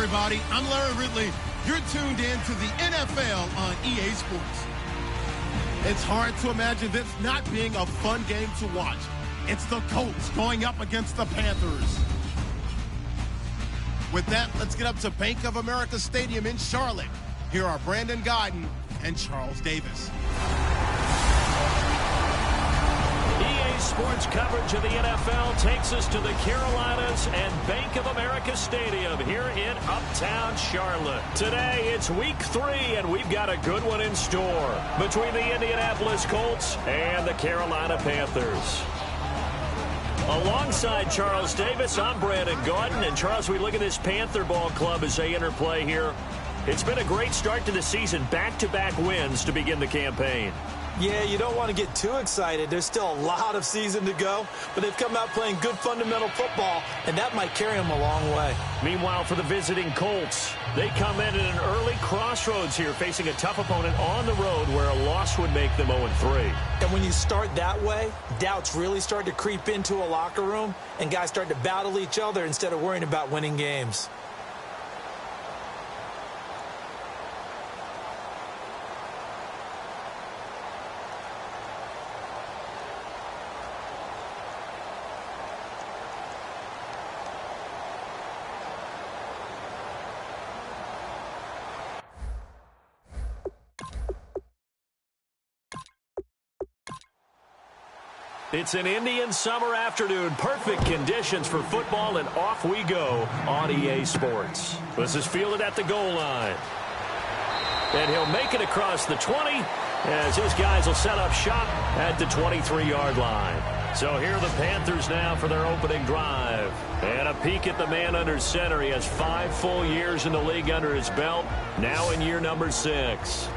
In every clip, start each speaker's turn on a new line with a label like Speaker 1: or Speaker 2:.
Speaker 1: everybody. I'm Larry Ridley. You're tuned in to the NFL on EA Sports. It's hard to imagine this not being a fun game to watch. It's the Colts going up against the Panthers. With that, let's get up to Bank of America Stadium in Charlotte. Here are Brandon Guyton and Charles Davis.
Speaker 2: EA Sports coverage of the NFL takes us to the Carolinas and Bank of America Stadium here in Uptown Charlotte. Today, it's week 3, and we've got a good one in store between the Indianapolis Colts and the Carolina Panthers. Alongside Charles Davis, I'm Brandon Guyton. And Charles, we look at this Panther ball club as they interplay here. It's been a great start to the season, back-to-back wins to begin the campaign.
Speaker 3: Yeah, you don't want to get too excited. There's still a lot of season to go, but they've come out playing good fundamental football, and that might carry them a long way.
Speaker 2: Meanwhile, for the visiting Colts, they come in at an early crossroads here, facing a tough opponent on the road where a loss would make them 0-3.
Speaker 3: And when you start that way, doubts really start to creep into a locker room, and guys start to battle each other instead of worrying about winning games.
Speaker 2: It's an Indian summer afternoon. Perfect conditions for football, and off we go on EA Sports. This is fielded at the goal line. And he'll make it across the 20 as his guys will set up shop at the 23-yard line. So here are the Panthers now for their opening drive. And a peek at the man under center. He has 5 full years in the league under his belt, now in year number 6.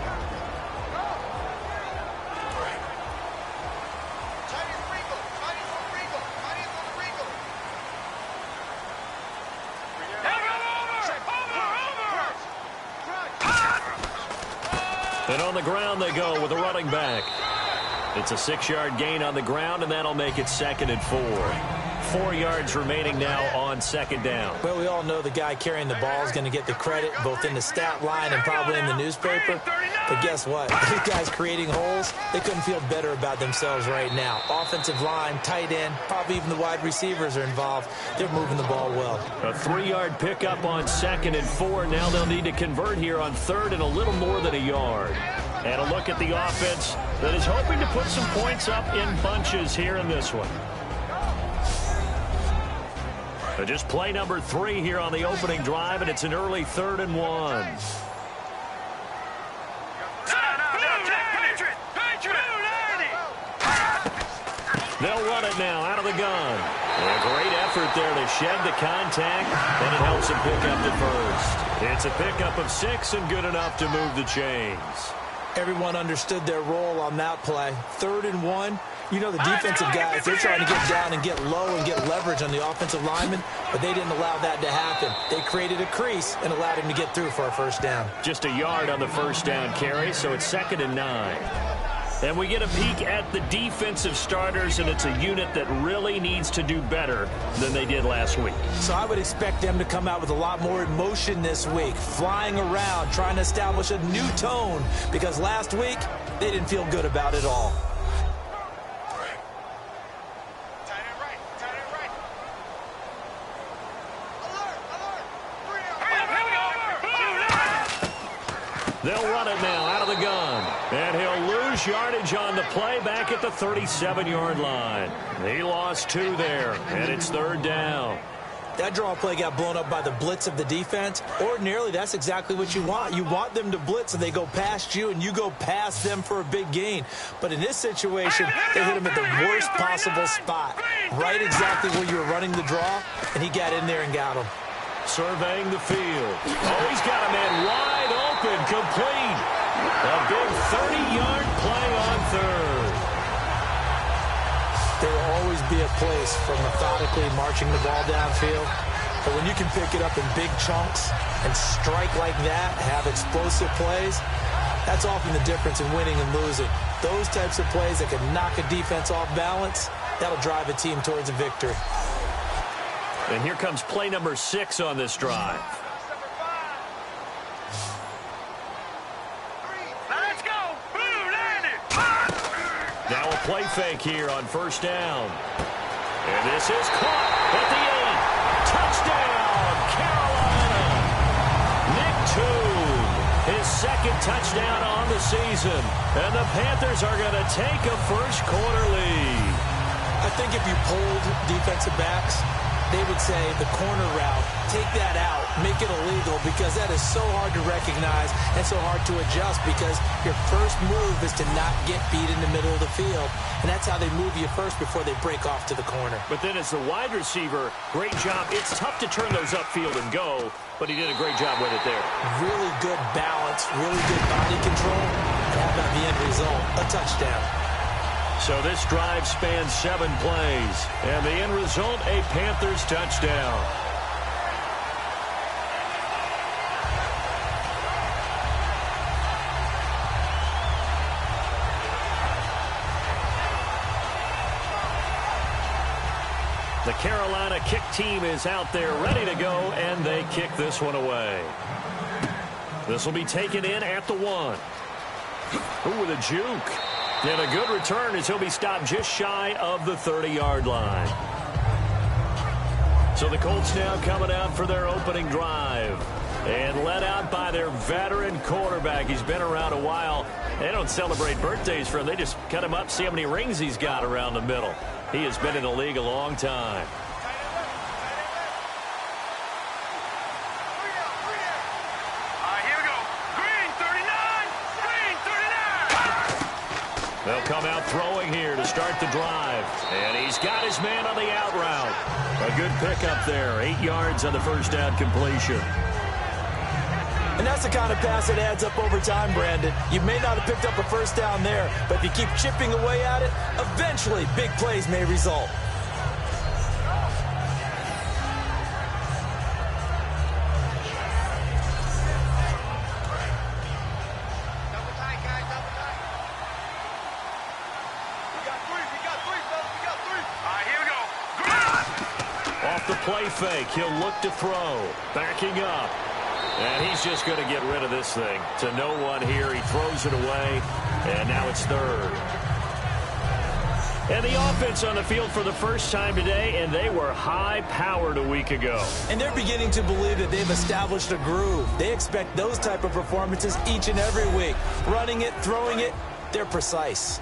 Speaker 2: And on the ground they go with a running back. It's a 6-yard gain on the ground, and that'll make it 2nd and 4. 4 yards remaining now on 2nd down.
Speaker 3: Well, we all know the guy carrying the ball is going to get the credit, both in the stat line and probably in the newspaper. But guess what? These guys creating holes, they couldn't feel better about themselves right now. Offensive line, tight end, probably even the wide receivers are involved. They're moving the ball well.
Speaker 2: A 3-yard pickup on 2nd and 4. Now they'll need to convert here on 3rd and a little more than a yard. And a look at the offense that is hoping to put some points up in bunches here in this one. So just play number 3 here on the opening drive, and it's an early 3rd and 1. They'll run it now out of the gun. And a great effort there to shed the contact, and it helps him pick up the first. It's a pickup of 6 and good enough to move the chains.
Speaker 3: Everyone understood their role on that play. 3rd and 1. You know, the defensive guys, they're trying to get down and get low and get leverage on the offensive lineman, but they didn't allow that to happen. They created a crease and allowed him to get through for a first down.
Speaker 2: Just a yard on the first down carry, so it's 2nd and 9. And we get a peek at the defensive starters, and it's a unit that really needs to do better than they did last week.
Speaker 3: So I would expect them to come out with a lot more emotion this week, flying around, trying to establish a new tone, because last week they didn't feel good about it all.
Speaker 2: They'll run it now out of the gun. And he'll lose yardage on the play back at the 37-yard line. He lost 2 there, and it's 3rd down.
Speaker 3: That draw play got blown up by the blitz of the defense. Ordinarily, that's exactly what you want. You want them to blitz, and they go past you, and you go past them for a big gain. But in this situation, they hit him at the worst possible spot, right exactly where you were running the draw, and he got in there and got him.
Speaker 2: Surveying the field. Oh, he's got a man wide open, complete. A big 30-yard play on 3rd.
Speaker 3: There will always be a place for methodically marching the ball downfield. But when you can pick it up in big chunks and strike like that, have explosive plays, that's often the difference in winning and losing. Those types of plays that can knock a defense off balance, that'll drive a team towards a victory.
Speaker 2: And here comes play number 6 on this drive. play fake here on first down. And this is caught at the 8. Touchdown, Carolina. Nick Toon, his second touchdown on the season. And the Panthers are going to take a first-quarter lead.
Speaker 3: I think if you polled defensive backs, they would say the corner route, take that out, make it illegal, because that is so hard to recognize and so hard to adjust, because your first move is to not get beat in the middle of the field. And that's how they move you first before they break off to the corner.
Speaker 2: But then as the wide receiver, great job. It's tough to turn those upfield and go, but he did a great job with it there.
Speaker 3: Really good balance, really good body control. And how about the end result? A touchdown.
Speaker 2: So this drive spans 7 plays, and the end result, a Panthers touchdown. The Carolina kick team is out there ready to go, and they kick this one away. This will be taken in at the 1. Ooh, with a juke. And a good return as he'll be stopped just shy of the 30-yard line. So the Colts now coming out for their opening drive. And led out by their veteran quarterback. He's been around a while. They don't celebrate birthdays for him. They just cut him up, see how many rings he's got around the middle. He has been in the league a long time. They'll come out throwing here to start the drive. And he's got his man on the out route. A good pickup there. 8 yards on the first down completion.
Speaker 3: And that's the kind of pass that adds up over time, Brandon. You may not have picked up a first down there, but if you keep chipping away at it, eventually big plays may result.
Speaker 2: The play fake. He'll look to throw. Backing up. And he's just going to get rid of this thing. To no one here. He throws it away. And now it's third. And the offense on the field for the first time today, and they were high-powered a week ago.
Speaker 3: And they're beginning to believe that they've established a groove. They expect those type of performances each and every week. Running it, throwing it, they're precise.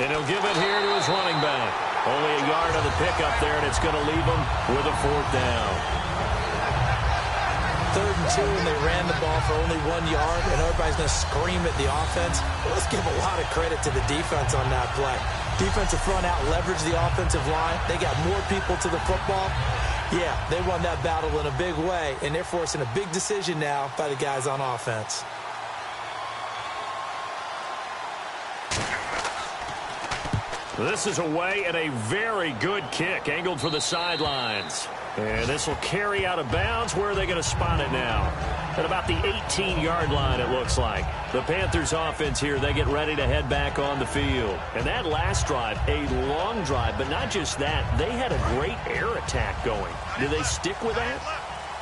Speaker 2: And he'll give it here to his running back. Only a yard on the pickup there, and it's going to leave him with a 4th down.
Speaker 3: 3rd and 2, and they ran the ball for only 1 yard, and everybody's going to scream at the offense. Well, let's give a lot of credit to the defense on that play. Defensive front out leveraged the offensive line. They got more people to the football. Yeah, they won that battle in a big way, and they're forcing a big decision now by the guys on offense.
Speaker 2: This is away and a very good kick, angled for the sidelines. And this will carry out of bounds. Where are they going to spot it now? At about the 18-yard line, it looks like. The Panthers offense here, they get ready to head back on the field. And that last drive, a long drive, but not just that. They had a great air attack going. Do they stick with that?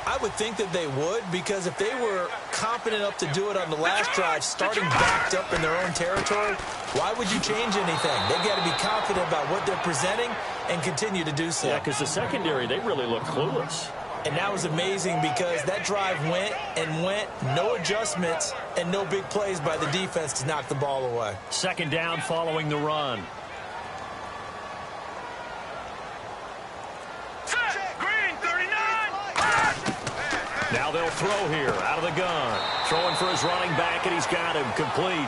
Speaker 3: I would think that they would, because if they were confident enough to do it on the last drive, starting backed up in their own territory, why would you change anything? They've got to be confident about what they're presenting and continue to do so.
Speaker 2: Yeah, because the secondary, they really look clueless.
Speaker 3: And that was amazing, because that drive went and went, no adjustments, and no big plays by the defense to knock the ball away.
Speaker 2: 2nd down following the run. Now they'll throw here out of the gun. Throwing for his running back, and he's got him complete.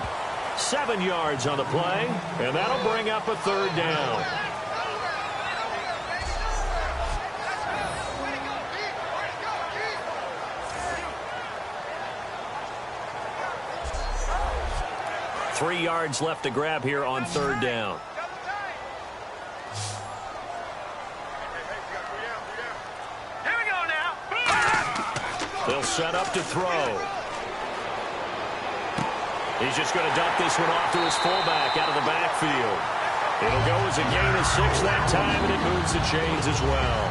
Speaker 2: 7 yards on the play, and that'll bring up a 3rd down. Three yards left to grab here on 3rd down. They'll set up to throw. He's just going to dump this one off to his fullback out of the backfield. It'll go as a gain of 6 that time, and it moves the chains as well.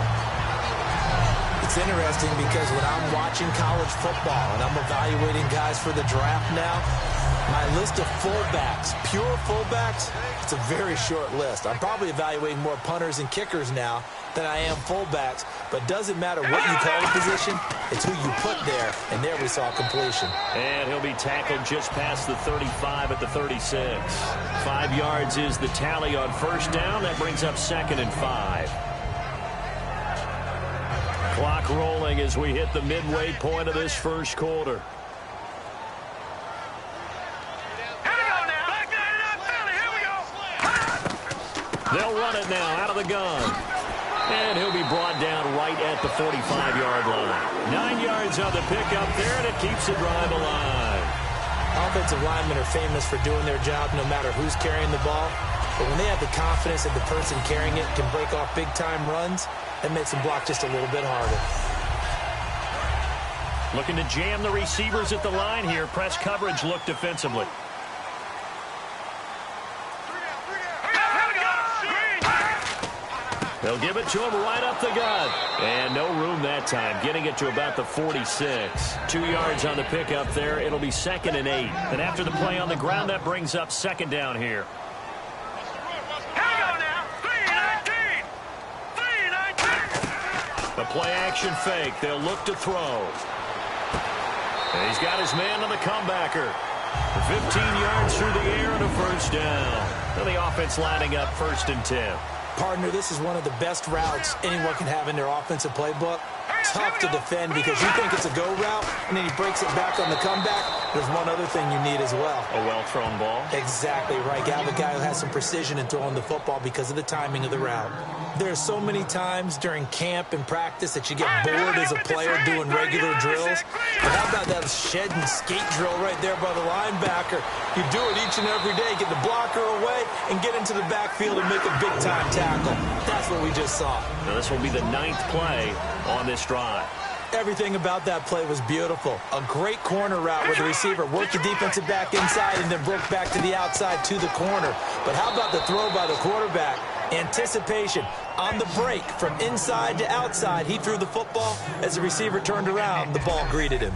Speaker 3: It's It's interesting because when I'm watching college football and I'm evaluating guys for the draft now, my list of fullbacks, pure fullbacks, it's a very short list. I'm probably evaluating more punters and kickers now than I am fullbacks, but doesn't matter what you call the position, it's who you put there, and there we saw completion.
Speaker 2: And he'll be tackled just past the 35 at the 36. 5 yards is the tally on first down. That brings up 2nd and 5. Clock rolling as we hit the midway point of this first quarter. They'll run it now out of the gun. And he'll be brought down right at the 45-yard line. 9 yards on the pickup there, and it keeps the drive alive.
Speaker 3: Offensive linemen are famous for doing their job no matter who's carrying the ball. But when they have the confidence that the person carrying it can break off big-time runs, it makes them block just a little bit harder.
Speaker 2: Looking to jam the receivers at the line here. Press coverage look defensively. They'll give it to him right up the gut. And no room that time, getting it to about the 46. 2 yards on the pickup there. It'll be 2nd and 8. And after the play on the ground, that brings up 2nd down here. The play-action fake. They'll look to throw. And he's got his man on the comebacker. 15 yards through the air and a first down. And the offense lining up 1st and 10.
Speaker 3: Partner, this is one of the best routes anyone can have in their offensive playbook. Tough to defend because you think it's a go route, and then he breaks it back on the comeback. There's one other thing you need as well.
Speaker 2: A well-thrown ball?
Speaker 3: Exactly right. You have a guy who has some precision in throwing the football because of the timing of the route. There's so many times during camp and practice that you get bored as a player doing regular drills. But how about that shed and skate drill right there by the linebacker? You do it each and every day. Get the blocker away and get into the backfield and make a big-time tackle. That's what we just saw.
Speaker 2: Now this will be the 9th play on this drive.
Speaker 3: Everything about that play was beautiful. A great corner route where the receiver worked the defensive back inside and then broke back to the outside to the corner. But how about the throw by the quarterback? Anticipation on the break from inside to outside. He threw the football. As the receiver turned around, the ball greeted him.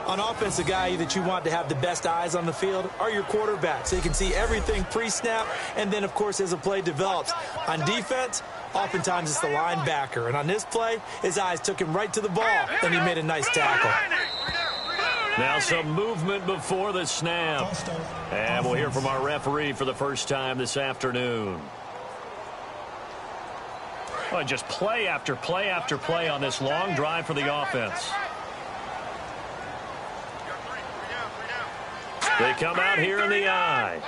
Speaker 3: On offense, the guy that you want to have the best eyes on the field are your quarterbacks. So you can see everything pre-snap, and then, of course, as the play develops. On defense, oftentimes it's the linebacker. And on this play, his eyes took him right to the ball, and he made a nice tackle.
Speaker 2: Now some movement before the snap. And we'll hear from our referee for the first time this afternoon. Well, just play after play after play on this long drive for the offense. They come out here in the eye.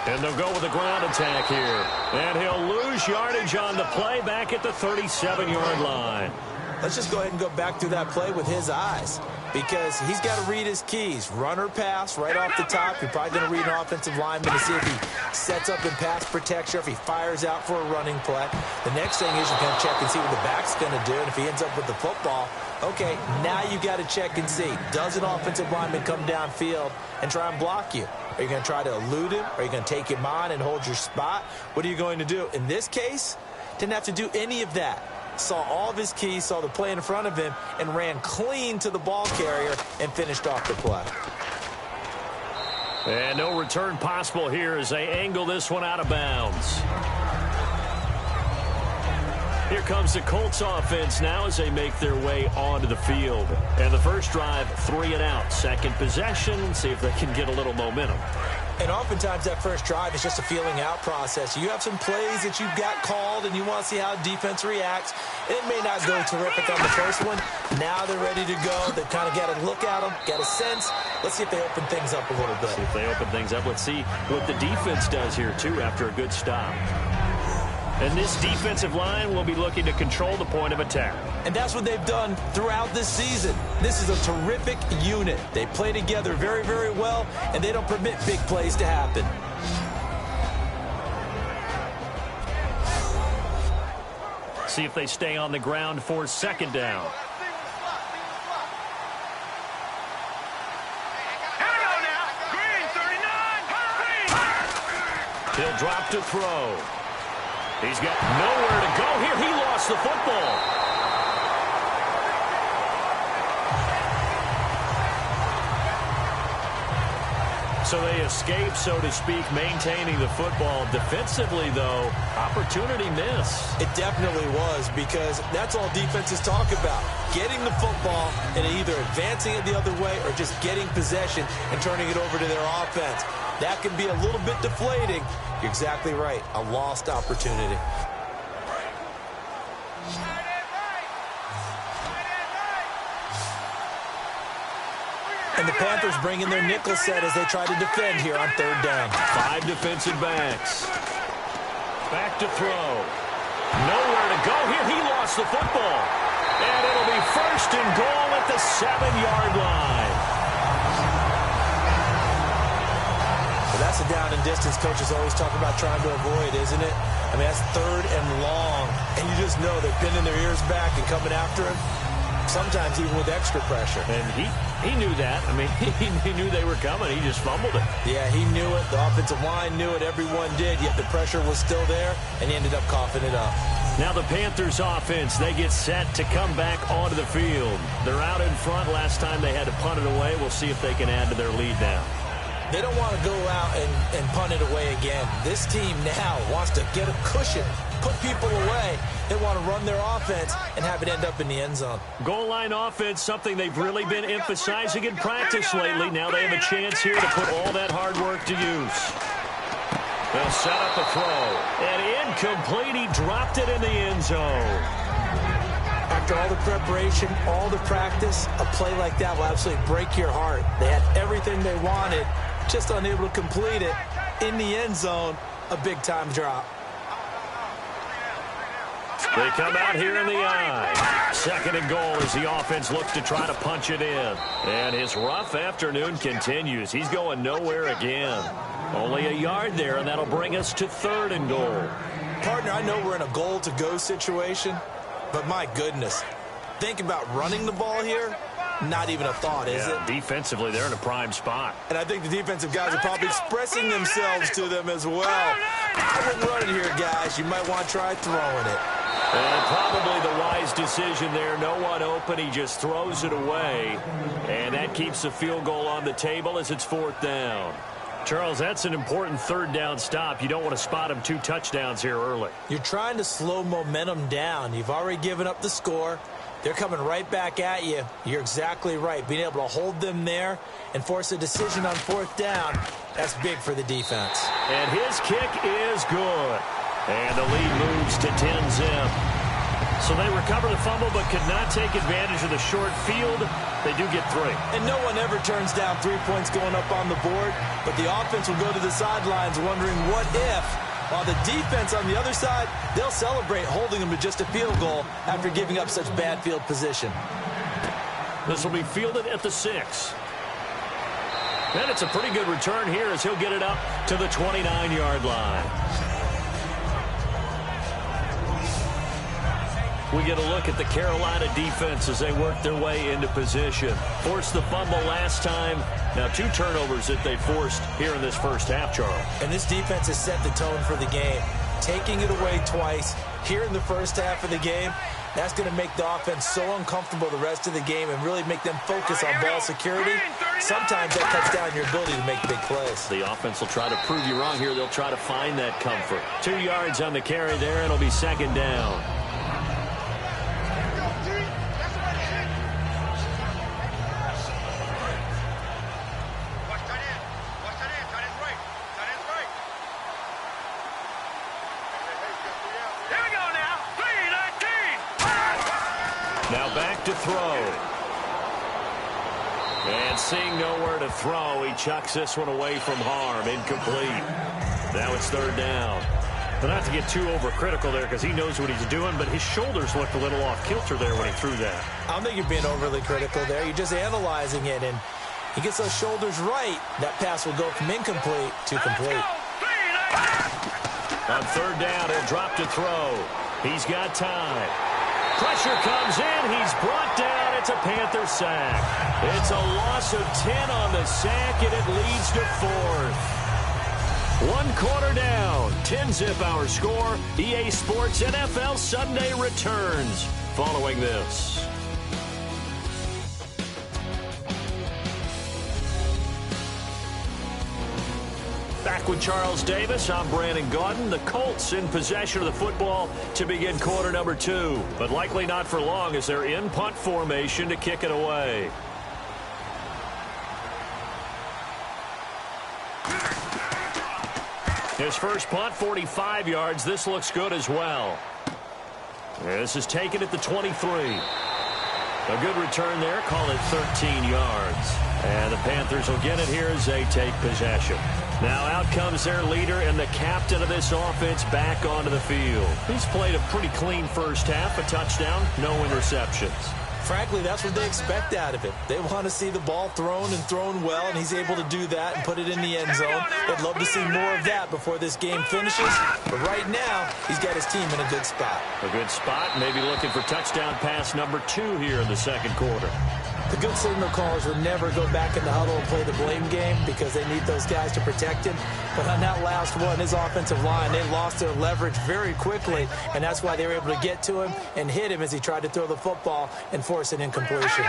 Speaker 2: And they'll go with a ground attack here. And he'll lose yardage on the play back at the 37-yard line.
Speaker 3: Let's just go ahead and go back through that play with his eyes, because he's got to read his keys. Run or pass right off the top. You're probably going to read an offensive lineman to see if he sets up in pass protection, or if he fires out for a running play. The next thing is you're going to check and see what the back's going to do. And if he ends up with the football, okay, now you got to check and see. Does an offensive lineman come downfield and try and block you? Are you going to try to elude him? Are you going to take him on and hold your spot? What are you going to do? In this case, didn't have to do any of that. Saw all of his keys, saw the play in front of him, and ran clean to the ball carrier and finished off the play.
Speaker 2: And no return possible here as they angle this one out of bounds. Here comes the Colts offense now as they make their way onto the field. And the first drive, 3 and out. Second possession, see if they can get a little momentum.
Speaker 3: And oftentimes that first drive is just a feeling out process. You have some plays that you've got called and you want to see how defense reacts. It may not go terrific on the first one. Now they're ready to go. They've kind of got to look at them, got a sense. Let's see if they open things up a little bit.
Speaker 2: See if they open things up. Let's see what the defense does here, too, after a good stop. And this defensive line will be looking to control the point of attack.
Speaker 3: And that's what they've done throughout this season. This is a terrific unit. They play together very, very well, and they don't permit big plays to happen.
Speaker 2: See if they stay on the ground for second down. He'll drop to throw. He's got nowhere to go here. He lost the football. So they escape, so to speak, maintaining the football. Defensively, though, opportunity miss.
Speaker 3: It definitely was, because that's all defenses talk about. Getting the football and either advancing it the other way or just getting possession and turning it over to their offense. That can be a little bit deflating. You're exactly right. A lost opportunity. And the Panthers bring in their nickel set as they try to defend here on third down.
Speaker 2: 5 defensive backs. Back to throw. Nowhere to go here. He lost the football. And it'll be first and goal at the 7-yard line.
Speaker 3: Well, that's a down and distance coaches always talk about trying to avoid, isn't it? I mean, that's third and long. And you just know they're pinning their ears back and coming after him. Sometimes even with extra pressure.
Speaker 2: And he knew that. I mean, he knew they were coming. He just fumbled it.
Speaker 3: Yeah, he knew it. The offensive line knew it. Everyone did. Yet the pressure was still there, and he ended up coughing it up.
Speaker 2: Now the Panthers offense, they get set to come back onto the field. They're out in front. Last time they had to punt it away. We'll see if they can add to their lead now.
Speaker 3: They don't want to go out and punt it away again. This team now wants to get a cushion, put people away. They want to run their offense and have it end up in the end zone.
Speaker 2: Goal line offense, something they've really been emphasizing in practice lately. Now they have a chance here to put all that hard work to use. They'll set up a throw. And incomplete. He dropped it in the end zone.
Speaker 3: After all the preparation, all the practice, a play like that will absolutely break your heart. They had everything they wanted, just unable to complete it. In the end zone, a big-time drop.
Speaker 2: They come out here in the eye. Second and goal as the offense looks to try to punch it in. And his rough afternoon continues. He's going nowhere again. Only a yard there, and that'll bring us to third and goal.
Speaker 3: Partner, I know we're in a goal-to-go situation, but my goodness, think about running the ball here. Not even a thought, is it?
Speaker 2: Defensively, they're in a prime spot.
Speaker 3: And I think the defensive guys are probably expressing themselves to them as well. I wouldn't run it here, guys. You might want to try throwing it.
Speaker 2: And probably the wise decision there. No one open. He just throws it away. And that keeps the field goal on the table as it's fourth down. Charles, that's an important third down stop. You don't want to spot him 2 touchdowns here early.
Speaker 3: You're trying to slow momentum down. You've already given up the score. They're coming right back at you. You're exactly right. Being able to hold them there and force a decision on fourth down, that's big for the defense.
Speaker 2: And his kick is good. And the lead moves to 10-zip. So they recover the fumble but could not take advantage of the short field. They do get 3.
Speaker 3: And no one ever turns down 3 points going up on the board, but the offense will go to the sidelines wondering what if. While the defense on the other side, they'll celebrate holding them to just a field goal after giving up such bad field position.
Speaker 2: This will be fielded at the 6. And it's a pretty good return here as he'll get it up to the 29-yard line. We get a look at the Carolina defense as they work their way into position. Forced the fumble last time. Now 2 turnovers that they forced here in this first half, Charles.
Speaker 3: And this defense has set the tone for the game. Taking it away twice here in the first half of the game, that's going to make the offense so uncomfortable the rest of the game and really make them focus on ball security. Sometimes that cuts down your ability to make big plays.
Speaker 2: The offense will try to prove you wrong here. They'll try to find that comfort. 2 yards on the carry there. It'll be second down. Now back to throw. And seeing nowhere to throw, he chucks this one away from harm. Incomplete. Now it's third down. But not to get too overcritical there because he knows what he's doing, but his shoulders looked a little off kilter there when he threw that.
Speaker 3: I don't think you're being overly critical there. You're just analyzing it, and he gets those shoulders right. That pass will go from incomplete to complete.
Speaker 2: On third down, he'll drop to throw. He's got time. Pressure comes in. He's brought down. It's a Panther sack. It's a loss of 10 on the sack, and it leads to 4th. One quarter down. 10-zip our score. EA Sports NFL Sunday returns following this. Back with Charles Davis, I'm Brandon Gaudin. The Colts in possession of the football to begin quarter number 2, but likely not for long as they're in punt formation to kick it away. His first punt, 45 yards. This looks good as well. This is taken at the 23. A good return there. Call it 13 yards. And the Panthers will get it here as they take possession. Now out comes their leader and the captain of this offense back onto the field. He's played a pretty clean first half. A touchdown, no interceptions.
Speaker 3: Frankly, that's what they expect out of him. They want to see the ball thrown and thrown well, and he's able to do that and put it in the end zone. They'd love to see more of that before this game finishes. But right now, he's got his team in a good spot.
Speaker 2: A good spot, maybe looking for touchdown pass number 2 here in the second quarter.
Speaker 3: The good signal callers would never go back in the huddle and play the blame game because they need those guys to protect him. But on that last one, his offensive line, they lost their leverage very quickly, and that's why they were able to get to him and hit him as he tried to throw the football and force an incompletion.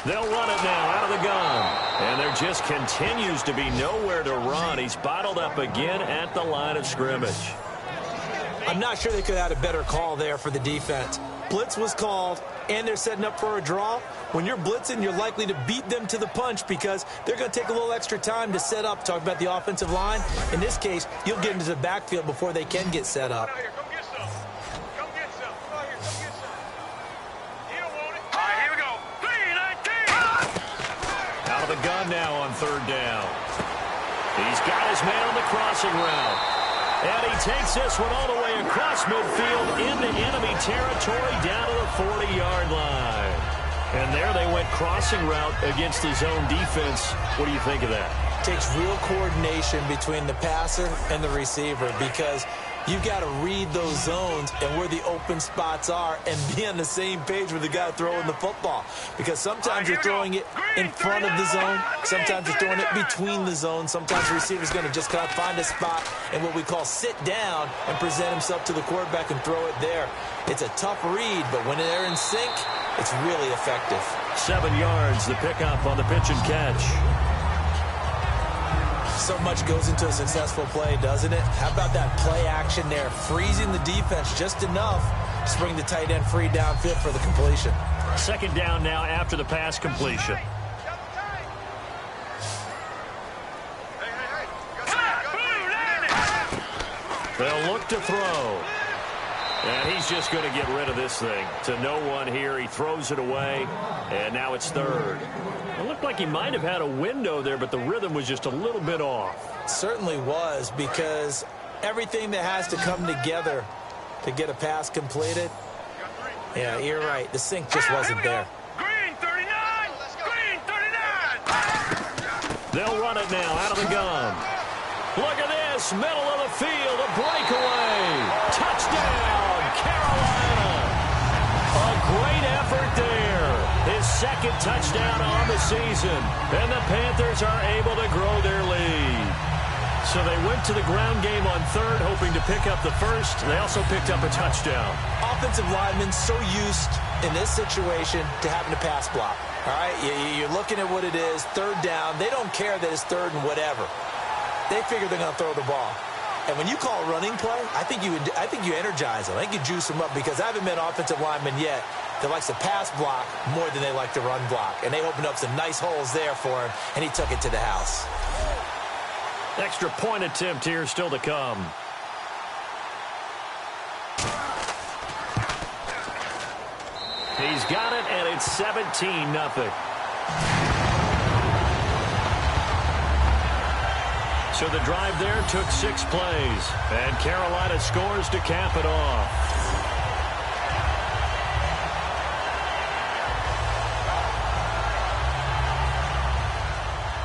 Speaker 2: They'll run it now out of the gun. And there just continues to be nowhere to run. He's bottled up again at the line of scrimmage.
Speaker 3: I'm not sure they could have had a better call there for the defense. Blitz was called, and they're setting up for a draw. When you're blitzing, you're likely to beat them to the punch because they're going to take a little extra time to set up. Talk about the offensive line. In this case, you'll get into the backfield before they can get set up.
Speaker 2: Out of the gun now on third down. He's got his man on the crossing route. And he takes this one all the way across midfield into enemy territory down to the 40-yard line. And there they went crossing route against his own defense. What do you think of that?
Speaker 3: Takes real coordination between the passer and the receiver because you've got to read those zones and where the open spots are and be on the same page with the guy throwing the football. Because sometimes you're throwing it in front of the zone. Sometimes you're throwing it between the zones. Sometimes the receiver's going to just kind of find a spot and what we call sit down and present himself to the quarterback and throw it there. It's a tough read, but when they're in sync, it's really effective.
Speaker 2: 7 yards, the pickup on the pitch and catch.
Speaker 3: So much goes into a successful play, doesn't it? How about that play action there? Freezing the defense just enough to bring the tight end free downfield for the completion.
Speaker 2: Second down now after the pass completion. They'll look to throw. And he's just going to get rid of this thing. To no one here. He throws it away. And now it's third. It looked like he might have had a window there, but the rhythm was just a little bit off.
Speaker 3: It certainly was, because everything that has to come together to get a pass completed, yeah, you're right. The sync just wasn't there.
Speaker 4: Green 39! Green 39!
Speaker 2: They'll run it now out of the gun. Look at this. Middle of the field. A breakaway. Touchdown, Carolina. A great effort there. His second touchdown on the season. And the Panthers are able to grow their lead. So they went to the ground game on third, hoping to pick up the first. They also picked up a touchdown.
Speaker 3: Offensive linemen so used in this situation to having to pass block. All right, you're looking at what it is, third down. They don't care that it's third and whatever. They figure they're going to throw the ball. And when you call a running play, I think you energize them. I think you juice them up, because I haven't met an offensive lineman yet that likes to pass block more than they like to run block. And they opened up some nice holes there for him, and he took it to the house.
Speaker 2: Extra point attempt here still to come. He's got it, and it's 17-0. So the drive there took 6 plays, and Carolina scores to cap it off.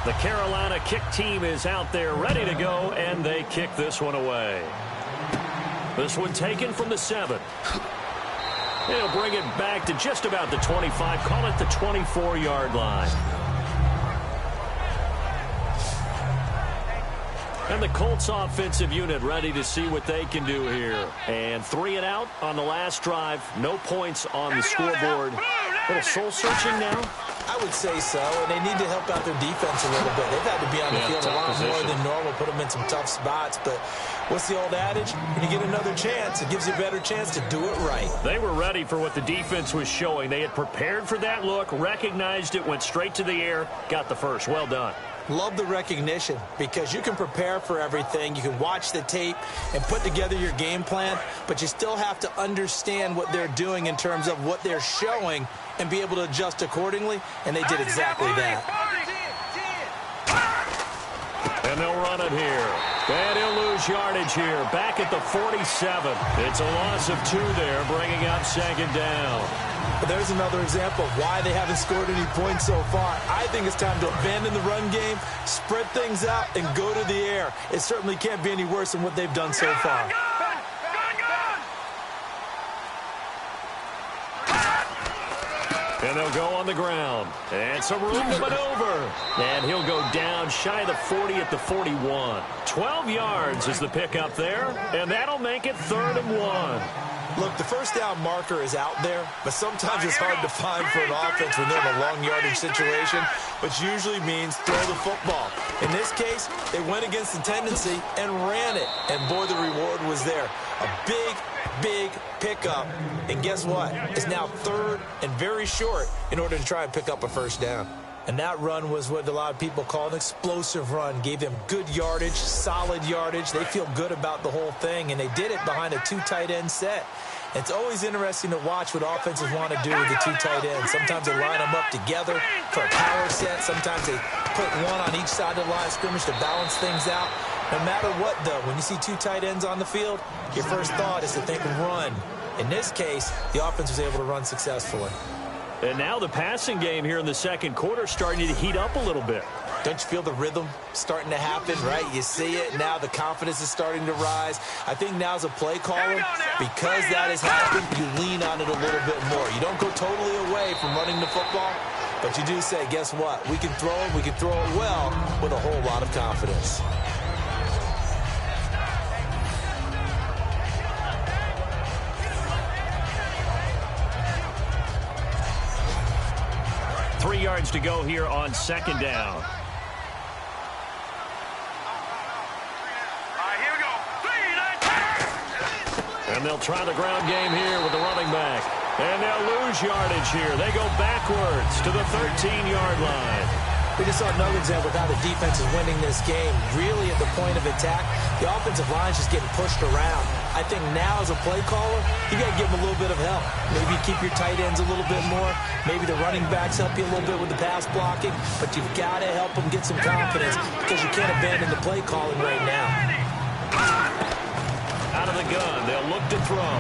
Speaker 2: The Carolina kick team is out there ready to go, and they kick this one away. This one taken from the 7. They'll bring it back to just about the 25, call it the 24-yard line. And the Colts offensive unit ready to see what they can do here. And 3 and out on the last drive. No points on the scoreboard. A little soul-searching now?
Speaker 3: I would say so, and they need to help out their defense a little bit. They've had to be on the field a lot more than normal, put them in some tough spots. But what's the old adage? When you get another chance, it gives you a better chance to do it right.
Speaker 2: They were ready for what the defense was showing. They had prepared for that look, recognized it, went straight to the air, got the first. Well done.
Speaker 3: Love the recognition because you can prepare for everything. You can watch the tape and put together your game plan, but you still have to understand what they're doing in terms of what they're showing and be able to adjust accordingly, and they did exactly that.
Speaker 2: And they'll run it here. And he'll lose yardage here. Back at the 47. It's a loss of 2 there, bringing up 2nd down.
Speaker 3: But there's another example of why they haven't scored any points so far. I think it's time to abandon the run game, spread things out, and go to the air. It certainly can't be any worse than what they've done so far.
Speaker 2: And they'll go on the ground. And some room to maneuver. And he'll go down shy of the 40 at the 41. 12 yards is the pickup there. And that'll make it 3rd and 1.
Speaker 3: Look, the first down marker is out there, but sometimes it's hard to find for an offense when they're in a long yardage situation, which usually means throw the football. In this case, they went against the tendency and ran it, and boy, the reward was there. A big pickup, and guess what? It's now 3rd and very short in order to try and pick up a first down. And that run was what a lot of people call an explosive run. Gave them good yardage, solid yardage. They feel good about the whole thing, and they did it behind a 2 tight end set. It's always interesting to watch what offenses want to do with the 2 tight ends. Sometimes they line them up together for a power set. Sometimes they put one on each side of the line of scrimmage to balance things out. No matter what, though, when you see 2 tight ends on the field, your first thought is to think run. In this case, the offense was able to run successfully.
Speaker 2: And now the passing game here in the 2nd quarter starting to heat up a little bit.
Speaker 3: Don't you feel the rhythm starting to happen, right? You see it. Now the confidence is starting to rise. I think now as a play caller, because that has happened, you lean on it a little bit more. You don't go totally away from running the football, but you do say, guess what? We can throw it. We can throw it well with a whole lot of confidence.
Speaker 2: Three yards to go here on 2nd down.
Speaker 4: Here we go.
Speaker 2: And they'll try the ground game here with the running back. And they'll lose yardage here. They go backwards to the 13-yard line.
Speaker 3: We just saw another example of how the defense is winning this game. Really at the point of attack, the offensive line is just getting pushed around. I think now as a play caller, you got to give them a little bit of help. Maybe keep your tight ends a little bit more. Maybe the running backs help you a little bit with the pass blocking. But you've got to help them get some confidence because you can't abandon the play calling right now.
Speaker 2: Out of the gun, they'll look to throw.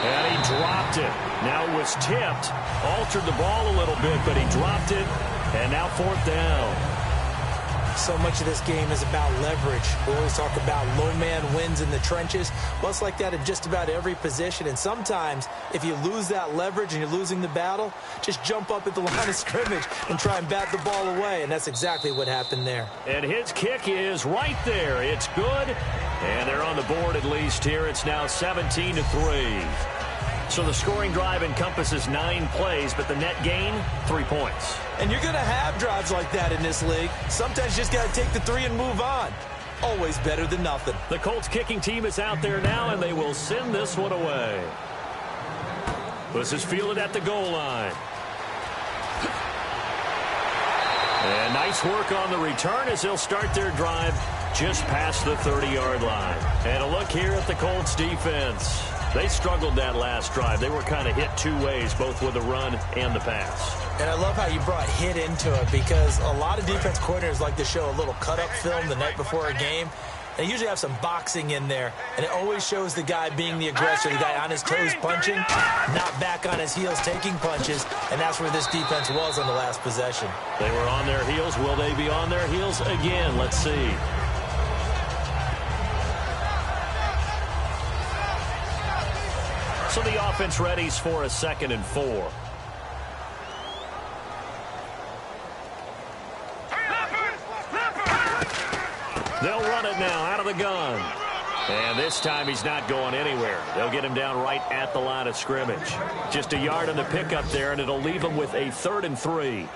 Speaker 2: And he dropped it. Now it was tipped. Altered the ball a little bit, but he dropped it. And now 4th down.
Speaker 3: So much of this game is about leverage. We always talk about low man wins in the trenches. Well, it's like that in just about every position. And sometimes, if you lose that leverage and you're losing the battle, just jump up at the line of scrimmage and try and bat the ball away. And that's exactly what happened there.
Speaker 2: And his kick is right there. It's good. And they're on the board at least here. It's now 17-3. So the scoring drive encompasses 9 plays, but the net gain, 3 points.
Speaker 3: And you're going to have drives like that in this league. Sometimes you just got to take the 3 and move on. Always better than nothing.
Speaker 2: The Colts kicking team is out there now, and they will send this one away. This is fielded at the goal line. And nice work on the return as they'll start their drive just past the 30-yard line. And a look here at the Colts defense. They struggled that last drive. They were kind of hit 2 ways, both with the run and the pass.
Speaker 3: And I love how you brought hit into it because a lot of defense coordinators like to show a little cut-up film the night before a game. They usually have some boxing in there, and it always shows the guy being the aggressor, the guy on his toes punching, not back on his heels taking punches, and that's where this defense was on the last possession.
Speaker 2: They were on their heels. Will they be on their heels again? Let's see. So the offense readies for a 2nd and 4. They'll run it now out of the gun. And this time he's not going anywhere. They'll get him down right at the line of scrimmage. Just a yard on the pickup there, and it'll leave him with a 3rd and 3.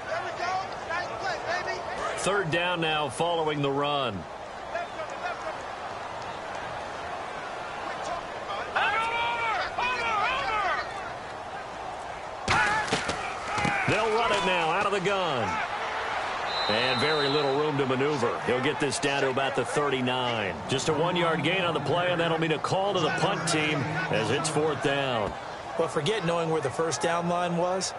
Speaker 2: 3rd down now following the run. They'll run it now out of the gun. And very little room to maneuver. He'll get this down to about the 39. Just a 1-yard gain on the play, and that'll mean a call to the punt team as it's 4th down.
Speaker 3: Well, forget knowing where the first down line was.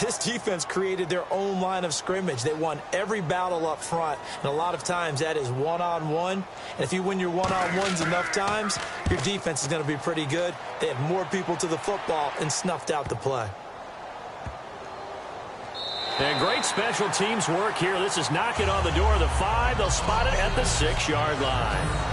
Speaker 3: This defense created their own line of scrimmage. They won every battle up front, and a lot of times that is one-on-one. And if you win your one-on-ones enough times, your defense is going to be pretty good. They had more people to the football and snuffed out the play.
Speaker 2: And great special teams work here. This is knocking on the door of the 5. They'll spot it at the 6-yard line.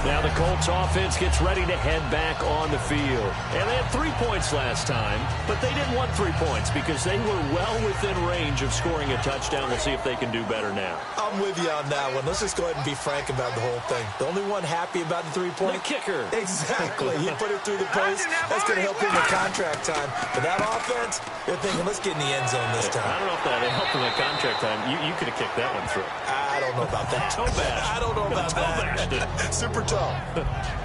Speaker 2: Now the Colts offense gets ready to head back on the field. And they had 3 points last time, but they didn't want 3 points because they were well within range of scoring a touchdown. We'll see if they can do better now.
Speaker 3: I'm with you on that one. Let's just go ahead and be frank about the whole thing. The only one happy about the 3-point?
Speaker 2: The kicker.
Speaker 3: Exactly. He put it through the post. That's going to help him in contract time. But that offense, they're thinking, let's get in the end zone this time.
Speaker 2: I don't know if that helped him in contract time. You could have kicked that one through.
Speaker 3: I don't know about that.
Speaker 2: Toe bash.
Speaker 3: I don't know about that. Super toe.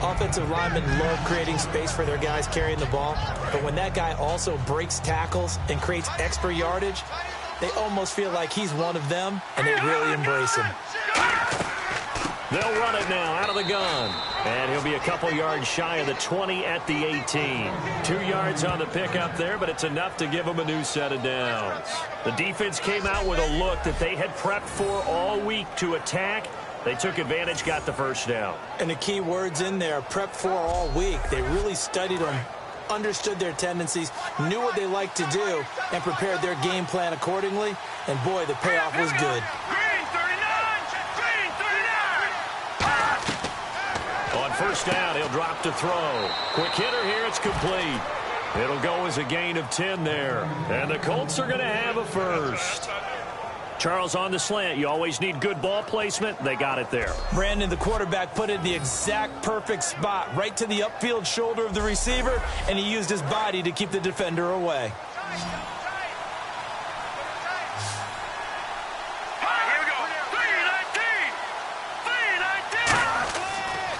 Speaker 3: Offensive linemen love creating space for their guys carrying the ball, but when that guy also breaks tackles and creates extra yardage, they almost feel like he's one of them, and they really embrace him.
Speaker 2: They'll run it now out of the gun. And he'll be a couple yards shy of the 20 at the 18. 2 yards on the pickup there, but it's enough to give him a new set of downs. The defense came out with a look that they had prepped for all week to attack. They took advantage, got the first down.
Speaker 3: And the key words in there, prepped for all week. They really studied them, understood their tendencies, knew what they liked to do, and prepared their game plan accordingly. And, boy, the payoff was good.
Speaker 2: On first down, he'll drop to throw. Quick hitter here, it's complete. It'll go as a gain of 10 there. And the Colts are going to have a first. Charles, on the slant, you always need good ball placement. They got it there.
Speaker 3: Brandon, the quarterback, put it in the exact perfect spot, right to the upfield shoulder of the receiver, and he used his body to keep the defender away.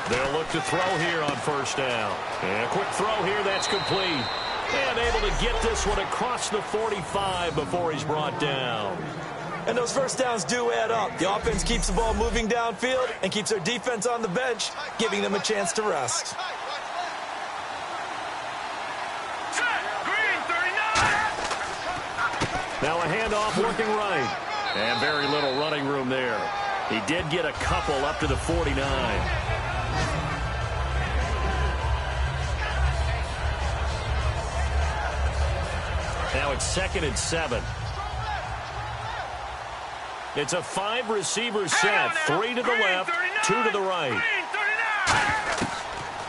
Speaker 2: They'll look to throw here on first down. And a quick throw here, that's complete. And able to get this one across the 45 before he's brought down.
Speaker 3: And those first downs do add up. The offense keeps the ball moving downfield and keeps their defense on the bench, giving them a chance to rest.
Speaker 2: Now a handoff working right. And very little running room there. He did get a couple up to the 49. Now it's 2nd and 7. It's a 5-receiver set. 3 to the left, 2 to the right.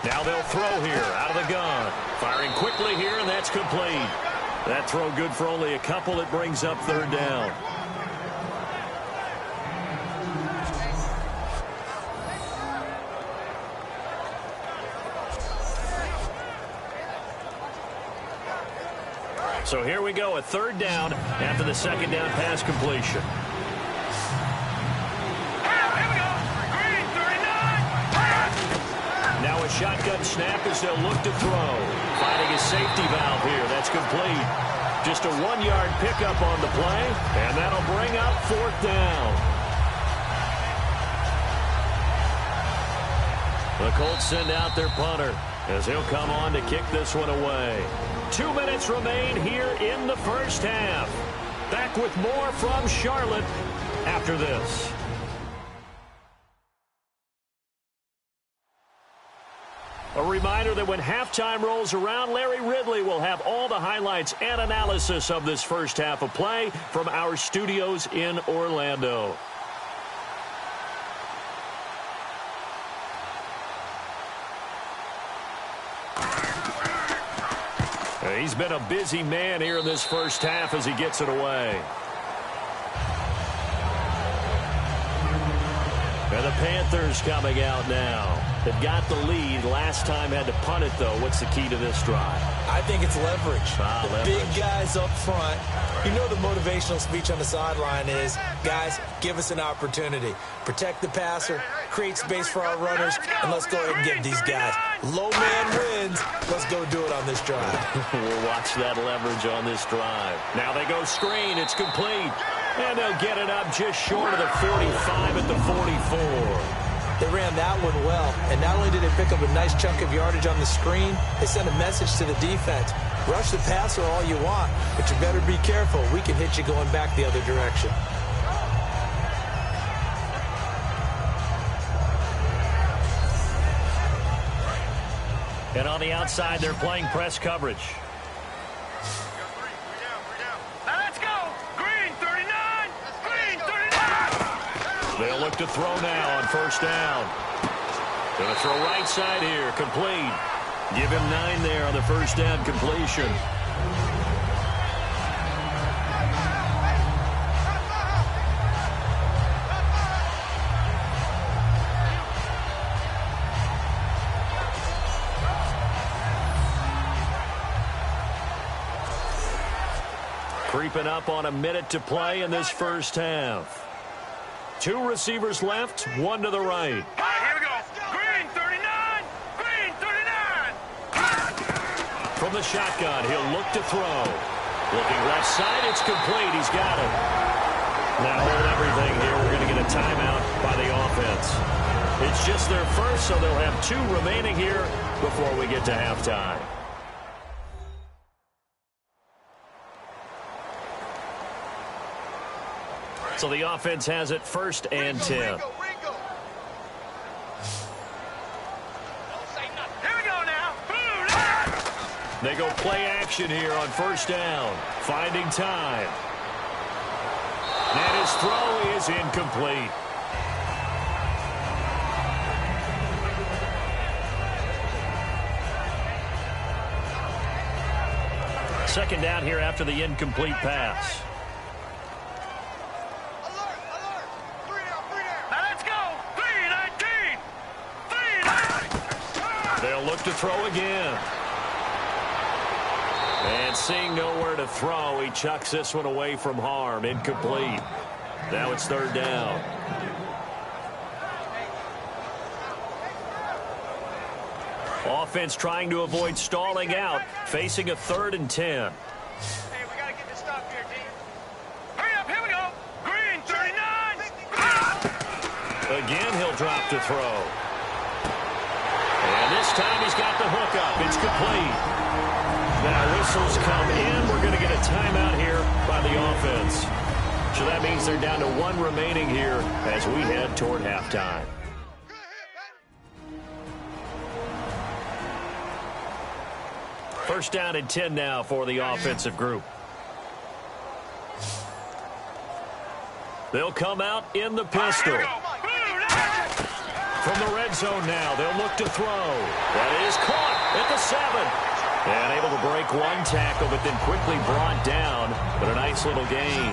Speaker 2: Now they'll throw here out of the gun. Firing quickly here, and that's complete. That throw good for only a couple. It brings up 3rd down. So here we go, a 3rd down after the 2nd down pass completion. Now a shotgun snap as they'll look to throw. Finding a safety valve here. That's complete. Just a 1-yard pickup on the play, and that'll bring up 4th down. The Colts send out their punter as he'll come on to kick this one away. 2 minutes remain here in the first half. Back with more from Charlotte after this. A reminder that when halftime rolls around, Larry Ridley will have all the highlights and analysis of this first half of play from our studios in Orlando. He's been a busy man here in this first half as he gets it away. And the Panthers coming out now. They've got the lead. Last time had to punt it, though. What's the key to this drive?
Speaker 3: I think it's leverage.
Speaker 2: Leverage.
Speaker 3: Big guys up front. You know the motivational speech on the sideline is, guys, give us an opportunity. Protect the passer, create space for our runners, and let's go ahead and give these guys. Low man wins. Let's go do it on this drive.
Speaker 2: We'll watch that leverage on this drive. Now they go screen. It's complete. And they'll get it up just short of the 45 at the 44.
Speaker 3: They ran that one well, and not only did they pick up a nice chunk of yardage on the screen, they sent a message to the defense. Rush the passer all you want, but you better be careful. We can hit you going back the other direction.
Speaker 2: And on the outside, they're playing press coverage.
Speaker 4: Let's go. Green 39. Green 39.
Speaker 2: They'll look to throw now on first down. Going to throw right side here. Complete. Give him 9 there on the first down completion. Creeping up on a minute to play in this first half. 2 receivers left, 1 to the right.
Speaker 4: Here we go. Green 39. Green 39.
Speaker 2: From the shotgun, he'll look to throw. Looking left side, it's complete. He's got it. Now hold everything here. We're going to get a timeout by the offense. It's just their first, so they'll have 2 remaining here before we get to halftime. So the offense has it first and 10.
Speaker 4: Here we go now.
Speaker 2: They go play action here on first down. Finding time. And his throw is incomplete. Second down here after the incomplete pass. Look to throw again. And seeing nowhere to throw, he chucks this one away from harm. Incomplete. Now it's third down. Offense trying to avoid stalling out, facing a 3rd and 10.
Speaker 4: Hey, we got to get this stop here, D. Hurry up, here we go. Green 39.
Speaker 2: Again, he'll drop to throw. And this time he's got the hook up. It's complete. Now whistles come in. We're going to get a timeout here by the offense. So that means they're down to 1 remaining here as we head toward halftime. First down and 10 now for the offensive group. They'll come out in the pistol. From the red zone now, they'll look to throw. That is caught at the 7. And able to break 1 tackle, but then quickly brought down. But a nice little gain.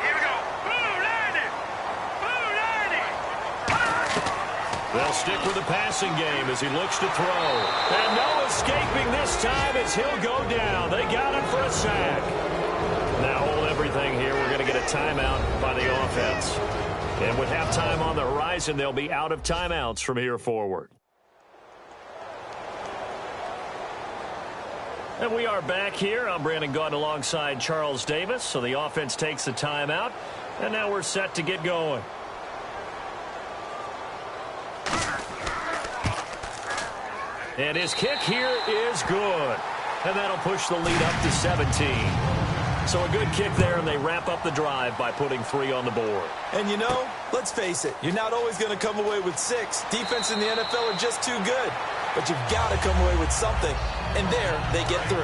Speaker 4: Here we go.
Speaker 2: They'll stick with the passing game as he looks to throw. And no escaping this time as he'll go down. They got him for a sack. Now hold everything here. We're going to get a timeout by the offense. And with halftime on the horizon, they'll be out of timeouts from here forward. And we are back here. I'm Brandon Gaudin alongside Charles Davis. So the offense takes the timeout. And now we're set to get going. And his kick here is good. And that'll push the lead up to 17. So a good kick there, and they wrap up the drive by putting 3 on the board.
Speaker 3: And you know, let's face it, you're not always going to come away with 6. Defense in the NFL are just too good. But you've got to come away with something. And there, they get 3.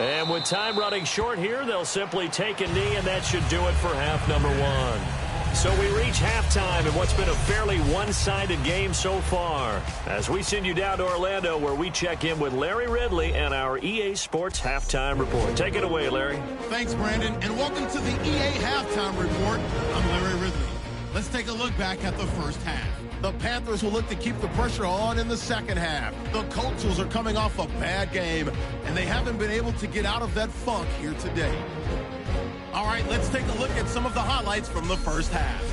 Speaker 2: And with time running short here, they'll simply take a knee, and that should do it for half number one. So we reach halftime in what's been a fairly one-sided game so far, as we send you down to Orlando, where we check in with Larry Ridley and our EA Sports Halftime Report. Take it away, Larry.
Speaker 1: Thanks, Brandon, and welcome to the EA Halftime Report. I'm Larry Ridley. Let's take a look back at the first half. The Panthers will look to keep the pressure on in the second half. The Colts are coming off a bad game, and they haven't been able to get out of that funk here today. All right, let's take a look at some of the highlights from the first half.